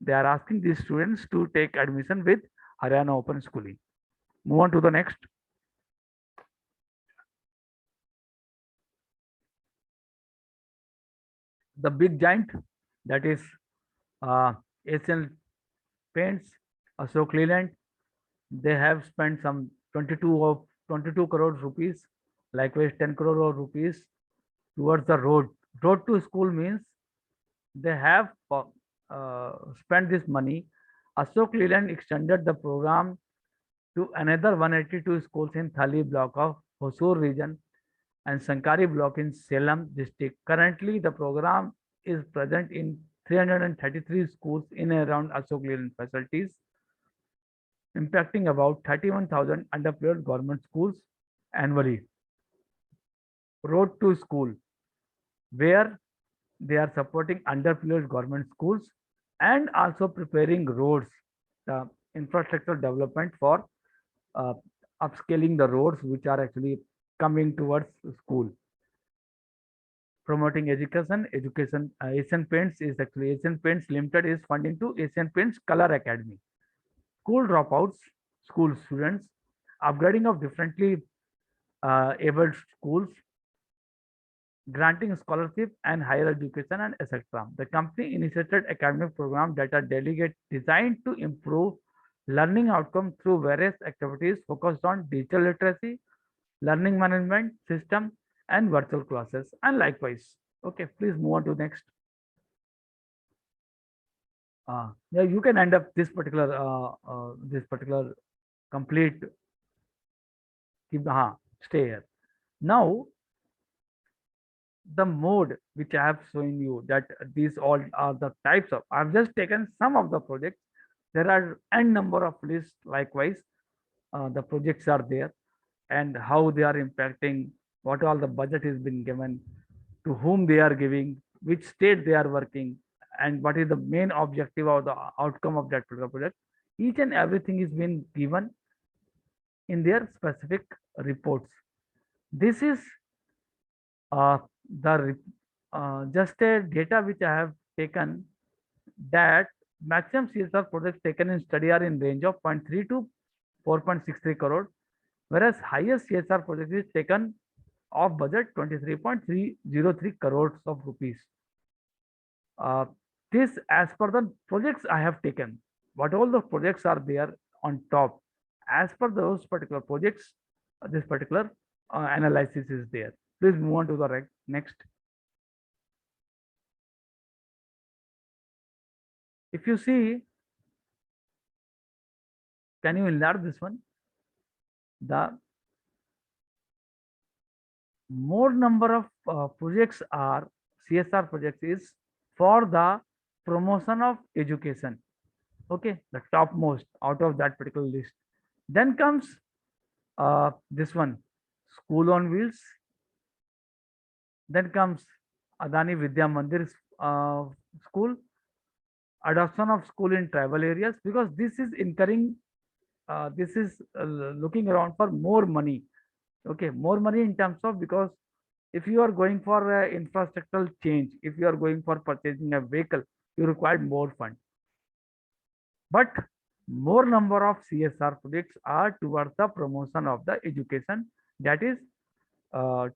They are asking these students to take admission with Haryana Open Schooling. Move on to the next. The big giant, that is Asian Paints, Ashok Leland. They have spent some 22 crores rupees, likewise 10 crore rupees towards the road. Road to school means they have spent this money. Ashok Leland extended the program to another 182 schools in Thali block of Hosur region and Sankari block in Salem district. Currently, the program is present in 333 schools in and around Ashok Leland facilities, impacting about 31,000 underprivileged government schools annually. Road to School, where they are supporting underprivileged government schools and also preparing roads, the infrastructure development for uh, upscaling the roads which are actually coming towards school. Promoting education. Asian Paints is actually Asian Paints Limited is funding to Asian Paints Color Academy. School dropouts, school students, upgrading of differently abled schools, granting scholarship and higher education and etc. The company initiated academic programs that are designed to improve learning outcome through various activities focused on digital literacy, learning management system, and virtual classes, and likewise. Okay, please move on to next. Yeah, you can end up this particular complete. Stay here. Now the mode which I have shown you, that these all are the types of, I've just taken some of the projects. There are n number of lists likewise. The projects are there. and how they are impacting, what all the budget is being given, to whom they are giving, which state they are working, and what is the main objective or the outcome of that particular project. Each and everything is being given in their specific reports. This is uh, just a data which I have taken, that maximum CSR projects taken in study are in range of 0.3 to 4.63 crore, whereas highest CSR project is taken of budget 23.303 crores of rupees. Uh, this as per the projects I have taken. What all the projects are there on top, as per those particular projects, this particular analysis is there. Please move on to the next. If you see, can you enlarge this one? The more number of projects are CSR projects is for the promotion of education. Okay, the topmost out of that particular list. Then comes this one, school on wheels. Then comes Adani Vidya Mandir school, adoption of school in tribal areas, because this is incurring, this is looking around for more money. Okay, more money in terms of, because if you are going for infrastructural change, if you are going for purchasing a vehicle, you require more fund. But more number of CSR projects are towards the promotion of the education, that is uh,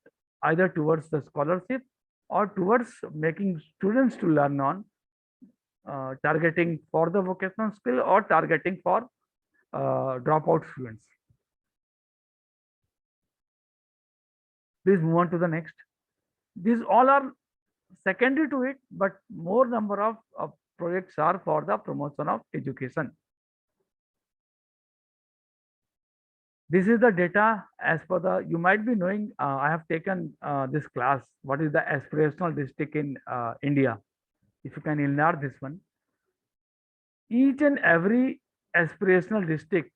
either towards the scholarship or towards making students to learn on, targeting for the vocational skill or targeting for dropout students. Please move on to the next. These all are secondary to it, but more number of projects are for the promotion of education. This is the data as per the, you might be knowing, I have taken this class, what is the aspirational district in India. If you can enlarge this one, each and every aspirational district,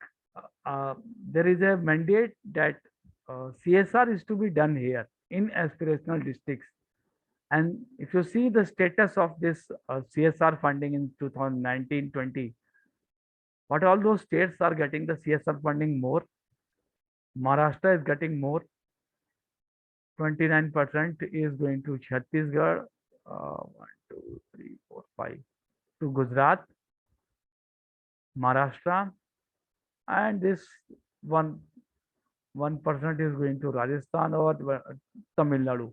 there is a mandate that CSR is to be done here in aspirational districts. And if you see the status of this CSR funding in 2019-20, what all those states are getting the CSR funding more? Maharashtra is getting more, 29% is going to Chhattisgarh, 1, 2, 3, 4, 5, to Gujarat, Maharashtra, and this one 1% is going to Rajasthan or Tamil Nadu.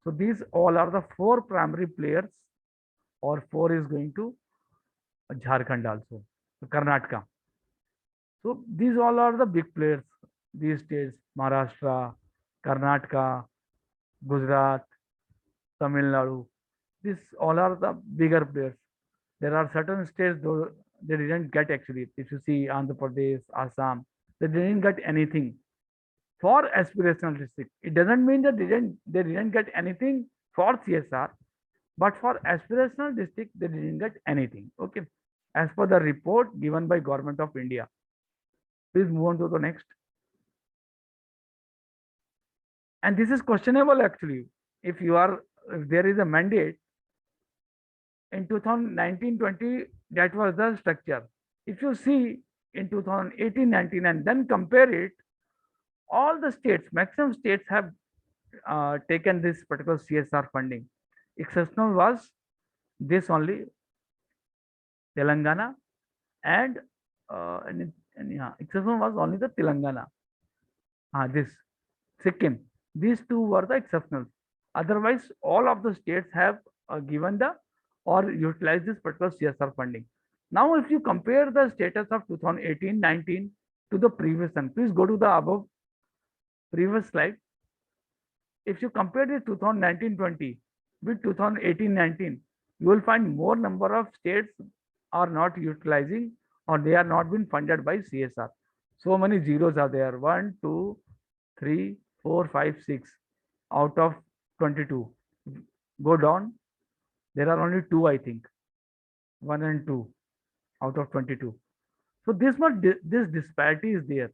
So these all are the four primary players, or four is going to Jharkhand also, Karnataka. So these all are the big players, these states, Maharashtra, Karnataka, Gujarat, Tamil Nadu. These all are the bigger players. There are certain states though they didn't get actually. If you see Andhra Pradesh, Assam, they didn't get anything for aspirational district. It doesn't mean that they didn't get anything for CSR, but for aspirational district they didn't get anything. Okay, as per the report given by Government of India. Please move on to the next. And this is questionable actually. If there is a mandate in 2019-20, that was the structure. If you see in 2018-19 and then compare it, all the states, maximum states have taken this particular CSR funding. Exceptional was this only, Telangana, and yeah, exception was only the Telangana. This Sikkim. These two were the exceptionals. Otherwise, all of the states have given the or utilized this particular CSR funding. Now, if you compare the status of 2018-19 to the previous one, please go to the above previous slide. If you compare the 2019-20 with 2018-19, you will find more number of states are not utilizing or they are not being funded by CSR. So many zeros are there. 1, 2, 3, 4, 5, 6 out of 22. Go down. There are only 2, I think. 1 and 2 out of 22. So this disparity is there.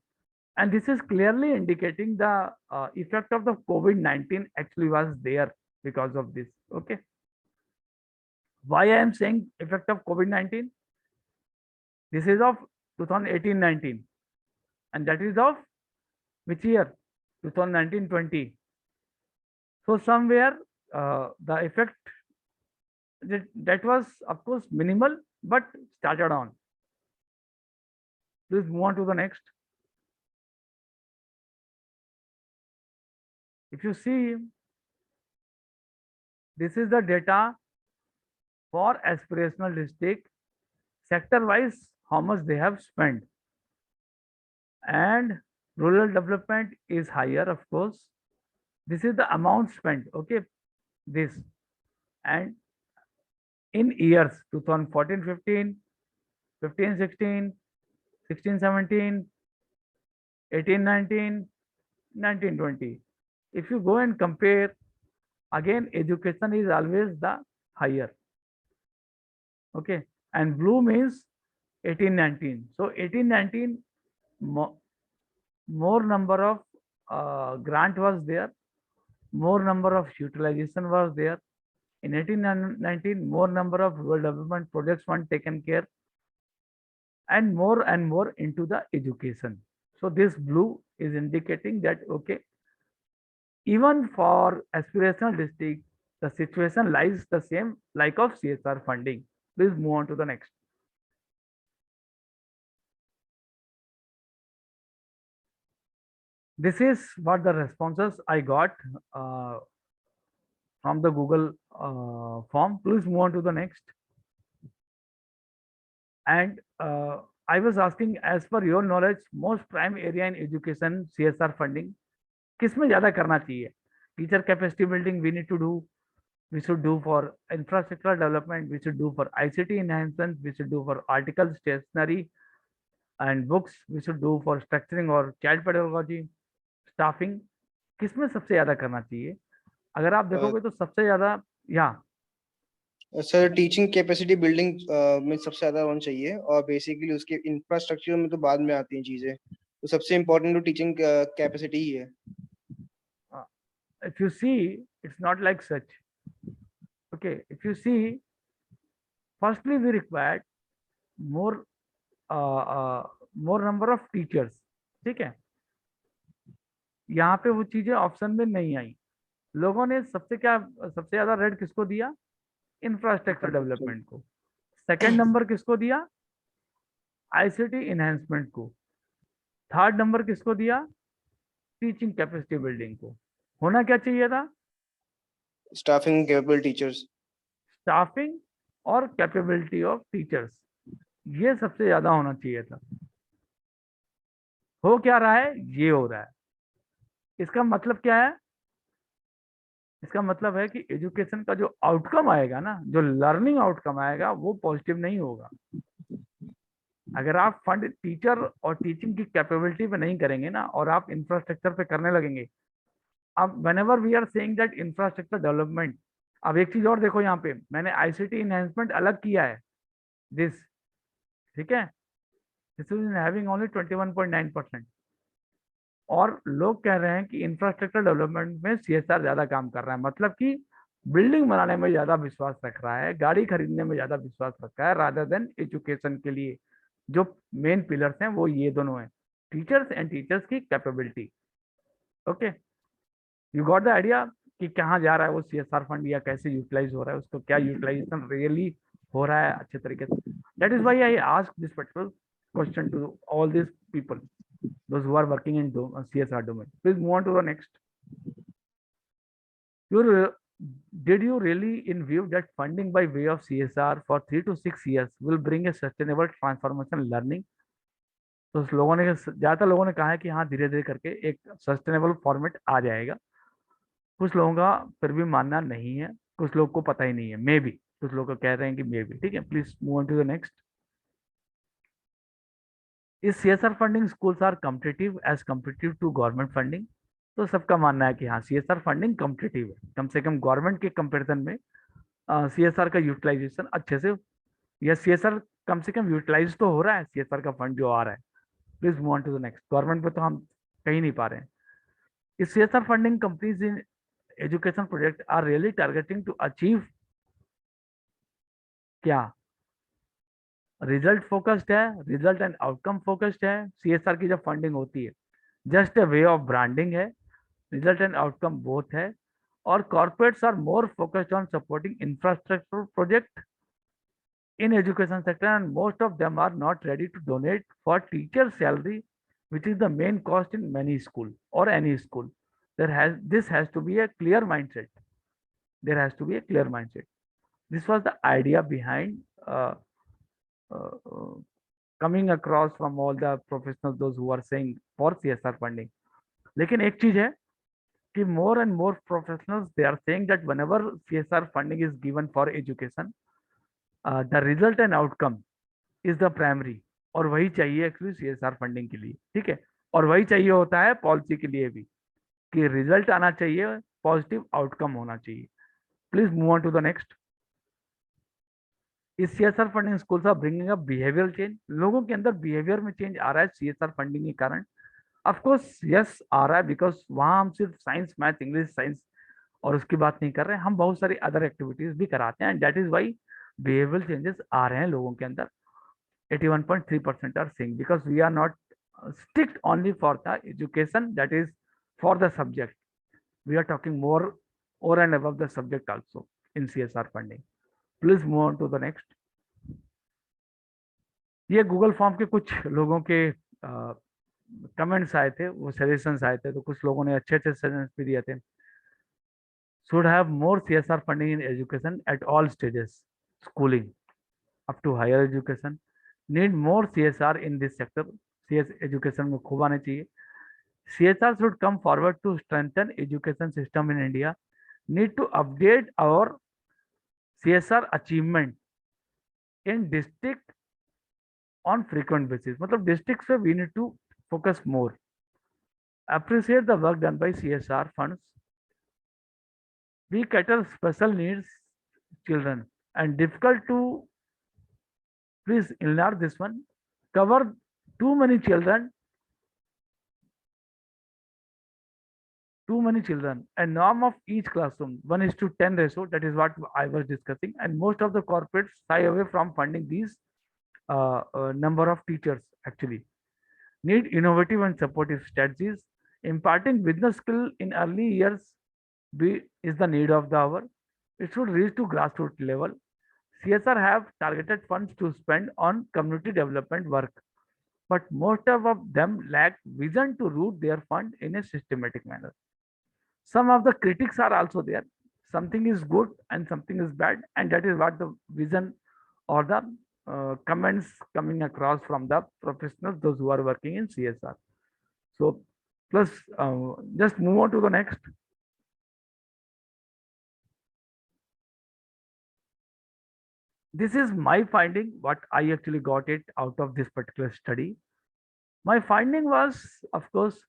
And this is clearly indicating the effect of the COVID-19 actually was there because of this. Okay. Why I am saying effect of COVID-19? This is of 2018-19, and that is of which year? 2019-20. So somewhere the effect that was of course minimal, but started on. Please move on to the next. If you see, this is the data for aspirational district sector wise, how much they have spent, and rural development is higher, of course. This is the amount spent. Okay, this, and in years 2014-15, 15-16, 16-17, 18-19, 19-20. If you go and compare, again education is always the higher. Okay, and blue means 18-19. So 18-19, more number of grant was there, more number of utilization was there. In 18-19, more number of rural development projects were taken care, and more into the education. So this blue is indicating that okay, even for aspirational district, the situation lies the same like of CSR funding. Please move on to the next. This is what the responses I got from the Google form. Please move on to the next. And I was asking, as per your knowledge, most prime area in education CSR funding किसमें ज़्यादा करना चाहिए? Teacher capacity building we need to do. We should do for infrastructure development. We should do for ICT enhancement. We should do for article stationery and books. We should do for structuring or child pedagogy, staffing. किसमें सबसे ज़्यादा करना चाहिए? अगर आप देखोगे तो सबसे ज़्यादा सर टीचिंग कैपेसिटी बिल्डिंग में सबसे ज्यादा होना चाहिए, और बेसिकली उसके इंफ्रास्ट्रक्चर में तो बाद में आती हैं चीजें, तो सबसे इम्पोर्टेंट तो टीचिंग कैपेसिटी ही है. If you see, it's not like such. Okay, if you see, firstly we required more more number of teachers. ठीक है, यहाँ पे वो चीजें ऑप्शन में नहीं आई. लोगों ने सबसे ज्यादा रेट किसको दिया? इंफ्रास्ट्रक्चर डेवलपमेंट को. सेकंड नंबर किसको दिया? आईसीटी इनहेंसमेंट को. थर्ड नंबर किसको दिया? टीचिंग कैपेसिटी बिल्डिंग को. होना क्या चाहिए था? Staffing capable teachers. स्टाफिंग और कैपेबिलिटी ऑफ टीचर्स, ये सबसे ज्यादा होना चाहिए था. हो क्या रहा है? ये हो रहा है. इसका मतलब क्या है? इसका मतलब है कि एजुकेशन का जो आउटकम आएगा ना, जो लर्निंग आउटकम आएगा, वो पॉजिटिव नहीं होगा. अगर आप फंड टीचर और टीचिंग की कैपेबिलिटी पे नहीं करेंगे ना, और आप इंफ्रास्ट्रक्चर पे करने लगेंगे. अब whenever we are saying that infrastructure development, अब एक चीज और देखो, यहाँ पे मैंने आईसीटी इनहेंसमेंट अलग किया है. दिस, ठीक है, दिस इज हैविंग ओनली 21.9%. और लोग कह रहे हैं कि इंफ्रास्ट्रक्चर डेवलपमेंट में सीएसआर ज्यादा काम कर रहा है. मतलब कि बिल्डिंग बनाने में ज्यादा विश्वास रख रहा है, गाड़ी खरीदने में ज्यादा विश्वास रख रहा है, रादर देन एजुकेशन के लिए जो मेन पिलर्स हैं वो ये दोनों हैं, टीचर्स एंड टीचर्स की capability. Okay, you got the idea कि कहाँ जा रहा है वो सीएसआर फंड, या कैसे यूटिलाइज हो रहा है, उसको क्या यूटिलाइजेशन रियली हो रहा है अच्छे तरीके से. That is why I ask this particular question to all this people, those who are working in CSR domain. Please move on to the next. Did you really in view that funding by way of CSR for 3 to 6 years will bring a sustainable transformation learning? तो लोगों ने, ज्यादातर लोगों ने कहा है कि हाँ, धीरे धीरे करके एक सस्टेनेबल फॉर्मेट आ जाएगा. कुछ लोगों का फिर भी मानना नहीं है, कुछ लोग को पता ही नहीं है, मे बी कुछ लोग कह रहे हैं कि मे बी. ठीक है, please move on to the next. Is CSR funding schools are competitive as competitive to government funding? तो सबका मानना है कि हाँ, सीएसआर फंडिंग कॉम्पिटिटिव है. कम से कम गवर्नमेंट के कंपैरिजन में सीएसआर का यूटिलाइजेशन अच्छे से, या सीएसआर कम से कम यूटिलाइज तो हो रहा है, सीएसआर का फंड जो आ रहा है. Please move on to the next. Government पे तो हम कहीं नहीं पा रहे हैं। इस CSR funding companies in education project are really targeting to achieve क्या? रिजल्ट फोकस्ड है, रिजल्ट एंड आउटकम फोकस्ड है। CSR की जब फंडिंग होती है just a way of branding है, रिजल्ट एंड आउटकम बोथ है। और corporates are more focused on supporting infrastructure project in education sector, and most of them are not ready to donate for teacher salary, which is the main cost in many school or any school. This has to be a clear mindset. There has to be a clear mindset. This was the idea behind uh, uh, uh, coming across from all the professionals, those who are saying for CSR funding. लेकिन एक चीज है कि more and more professionals, they are saying that whenever CSR funding is given for education, the result and outcome is the primary. और वही चाहिए actually CSR funding के लिए, ठीक है। और वही चाहिए होता है पॉलिसी के लिए भी, कि रिजल्ट आना चाहिए, पॉजिटिव आउटकम होना चाहिए। Please move on to the next. इस CSR funding schools are bringing up behavioural change. लोगों के अंदर बिहेवियर में चेंज आ रहा है CSR फंडिंग के कारण। ऑफकोर्स यस आ रहा है, बिकॉज वहां हम सिर्फ साइंस मैथ इंग्लिश साइंस और उसकी बात नहीं कर रहे हैं, हम बहुत सारी अदर एक्टिविटीज भी कराते हैं, and that is why behavioural changes आ रहे हैं लोगों के अंदर। 81.3% are saying, because we are not strict only for the education, that is for the subject. We are talking more over and above the subject also in CSR funding. Please move on to the next. ये Google form के कुछ लोगों के comments आए थे, वो suggestions आए थे, तो कुछ लोगों ने अच्छे अच्छे सजेशंस भी दिए थे। Should have more CSR funding in education at all stages, schooling up to higher education. Need more CSR in this sector. CS education में खूब आने चाहिए। CSR should come forward to strengthen education system in India. Need to update our CSR achievement in district on frequent basis. मतलब districts पे we need to focus more. Appreciate the work done by CSR funds. We cater special needs children and difficult to, please enlarge this one, cover too many children, and norm of each classroom 1:10 ratio, that is what I was discussing, and most of the corporates shy away from funding these number of teachers. Actually need innovative and supportive strategies. Imparting business skill in early years is the need of the hour. It should reach to grassroots level. CSR have targeted funds to spend on community development work, but most of them lack vision to root their fund in a systematic manner. Some of the critics are also there. Something is good and something is bad, and that is what the vision or the comments coming across from the professionals, those who are working in CSR. So, plus, just move on to the next. This is my finding, what I actually got it out of this particular study. My finding was, of course,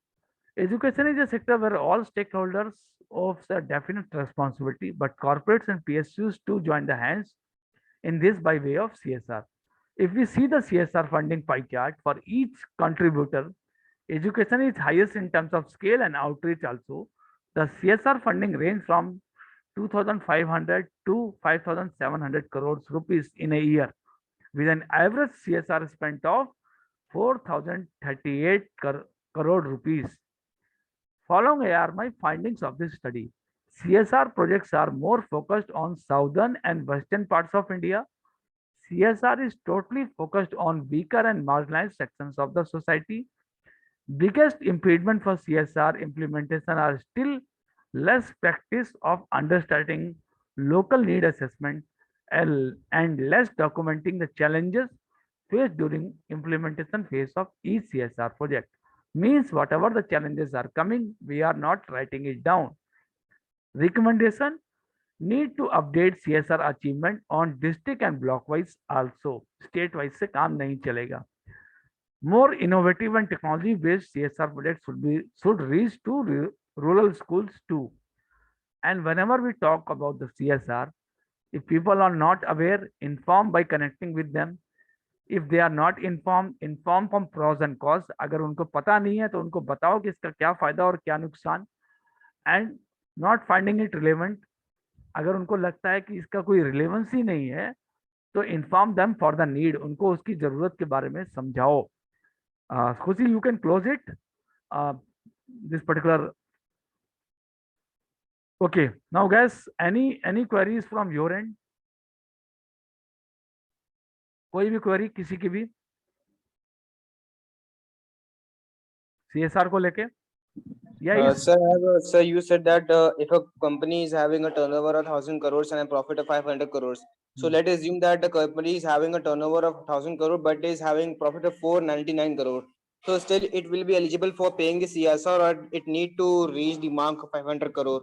education is a sector where all stakeholders of a definite responsibility, but corporates and PSUs too join the hands in this by way of CSR. If we see the CSR funding pie chart for each contributor, education is highest in terms of scale and outreach also. The CSR funding range from 2,500 to 5,700 crores rupees in a year, with an average CSR spent of 4,038 crore rupees. Following are my findings of this study. CSR projects are more focused on southern and western parts of India. CSR is totally focused on weaker and marginalized sections of the society. Biggest impediment for CSR implementation are still less practice of understanding local need assessment and less documenting the challenges faced during implementation phase of each CSR project. Means whatever the challenges are coming, we are not writing it down. Recommendation: need to update CSR achievement on district and block wise also. State wise से काम नहीं चलेगा. More innovative and technology based CSR projects should reach to rural schools too. And whenever we talk about the CSR, if people are not aware, inform by connecting with them. If they are not inform from pros and cons, अगर उनको पता नहीं है तो उनको बताओ कि इसका क्या फायदा और क्या नुकसान, and not finding it relevant, अगर उनको लगता है कि इसका कोई रिलेवेंस ही नहीं है तो inform them for the need, उनको उसकी जरूरत के बारे में समझाओ. खुशी, you can close it this particular. Okay, now guys, any queries from your end? कोई भी क्वेरी किसी की भी सीएसआर को लेके या इस Sir, you said that if a company is having a turnover of 1,000 crores and a profit of 500 crores, so let's assume that the company is having a turnover of 1,000 crore but is having profit of 499 crore. So still it will be eligible for paying the CSR, or it need to reach the mark of 500 crore.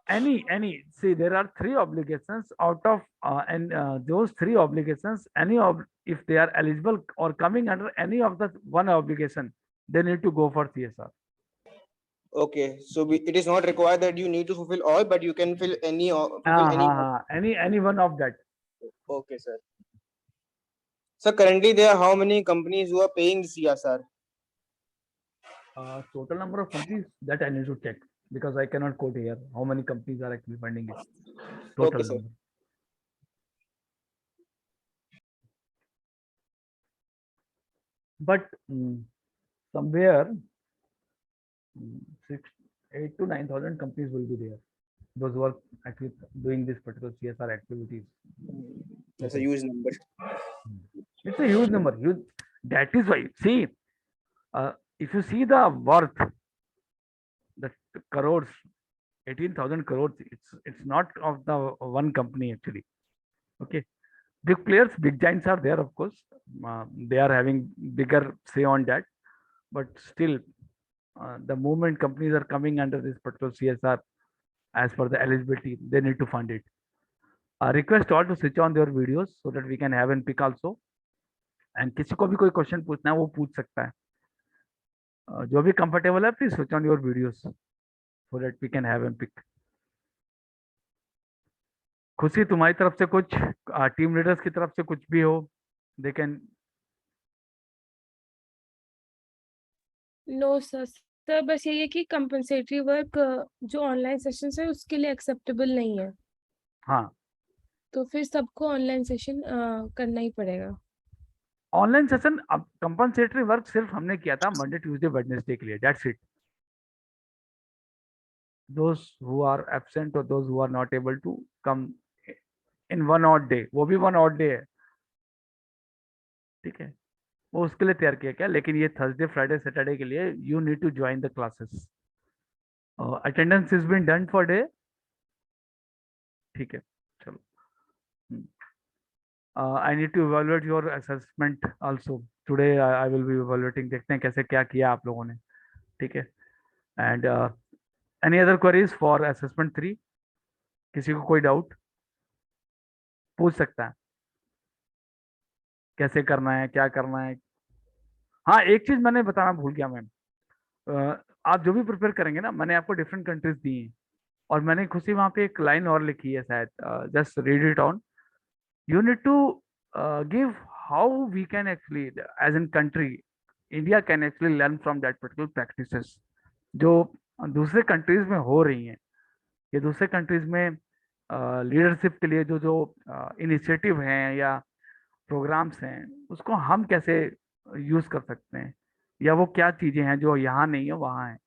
any see, there are three obligations out of and those three obligations, if they are eligible or coming under any of the one obligation, they need to go for CSR. Okay, so it is not required that you need to fulfill all, but you can fulfill any. Any one of that. Okay, sir. So currently there are how many companies who are paying the CSR? Total number of companies that I need to check, because I cannot quote here how many companies are actually funding it. Total Okay, sir. number. But somewhere 8 to 9,000 companies will be there. Those who are actually doing this particular CSR activities. That's a huge number. It's a huge number. That is why, see, if you see the worth, the crores, 18,000 crores, it's not of the one company actually. Okay, big players, big giants are there, of course. They are having bigger say on that, but still, the moment companies are coming under this particular CSR, as per the eligibility, they need to fund it. Request all to switch on their videos so that we can have and pick also. And किसी को भी कोई question पूछना है वो पूछ सकता है. जो भी कंफर्टेबल है, please switch on your videos so that we can have and pick. Khushi, तुम्हारी तरफ से कुछ, टीम लीडर्स की तरफ से कुछ भी हो, they can. No sir, sir बस यही है कि कंपनसेटरी वर्क जो ऑनलाइन सेशन है उसके लिए एक्सेप्टेबल नहीं है. हाँ, तो फिर सबको ऑनलाइन सेशन करना ही पड़ेगा. Online session. अब कंपनसेटरी वर्क सिर्फ हमने किया था मंडे ट्यूसडे वेडनेसडे के लिए, that's it. those who are absent or those who are not able to come in one odd day, वो भी one odd day है, ठीक है, वो उसके लिए तैयार किया क्या. लेकिन ये थर्सडे फ्राइडे सैटरडे के लिए you need to join the classes. Attendance is been done for day. ठीक है, चलो. I need to evaluate your assessment also today. I will be evaluating, देखते हैं कैसे क्या किया आप लोगों ने. ठीक है. And any other queries for assessment 3? किसी को कोई डाउट पूछ सकता है, कैसे करना है, क्या करना है. हाँ, एक चीज मैंने बताना भूल गया मैम. आप जो भी प्रिपेयर करेंगे ना, मैंने आपको डिफरेंट कंट्रीज दी हैं और मैंने खुशी वहाँ पे एक लाइन और लिखी है शायद, just read it on. you need to give how we can actually, as in country, India can actually learn from that particular practices जो दूसरे कंट्रीज में हो रही हैं. ये दूसरे कंट्रीज में लीडरशिप के लिए जो जो इनिशिएटिव हैं या प्रोग्राम्स हैं, उसको हम कैसे यूज कर सकते हैं, या वो क्या चीजें हैं जो यहाँ नहीं है वहाँ है.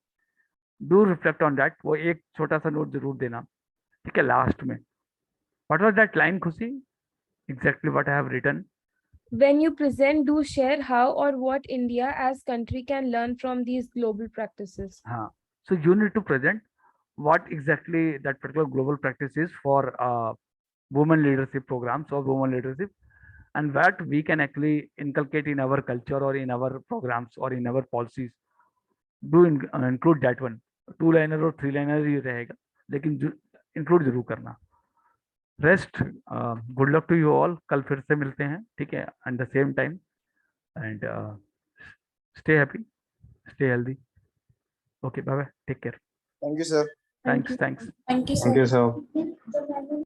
Do reflect on that. वो एक छोटा सा नोट जरूर देना, ठीक है, लास्ट में. व्हाट वाज दैट लाइन खुशी? Exactly what I have written. When you present, do share how or what India as country can learn from these global practices. So you need to present what exactly that particular global practice is for women leadership programs or women leadership, and what we can actually inculcate in our culture or in our programs or in our policies. Do include that one. 2-liner और 3-liner ही रहेगा, लेकिन include जरूर करना. Rest, good luck to you all. कल फिर से मिलते हैं, ठीक है, at the same time. And stay happy, stay healthy. Okay, bye bye, take care. Thank you, sir. Thanks. Thank you, Thank you, sir. sir.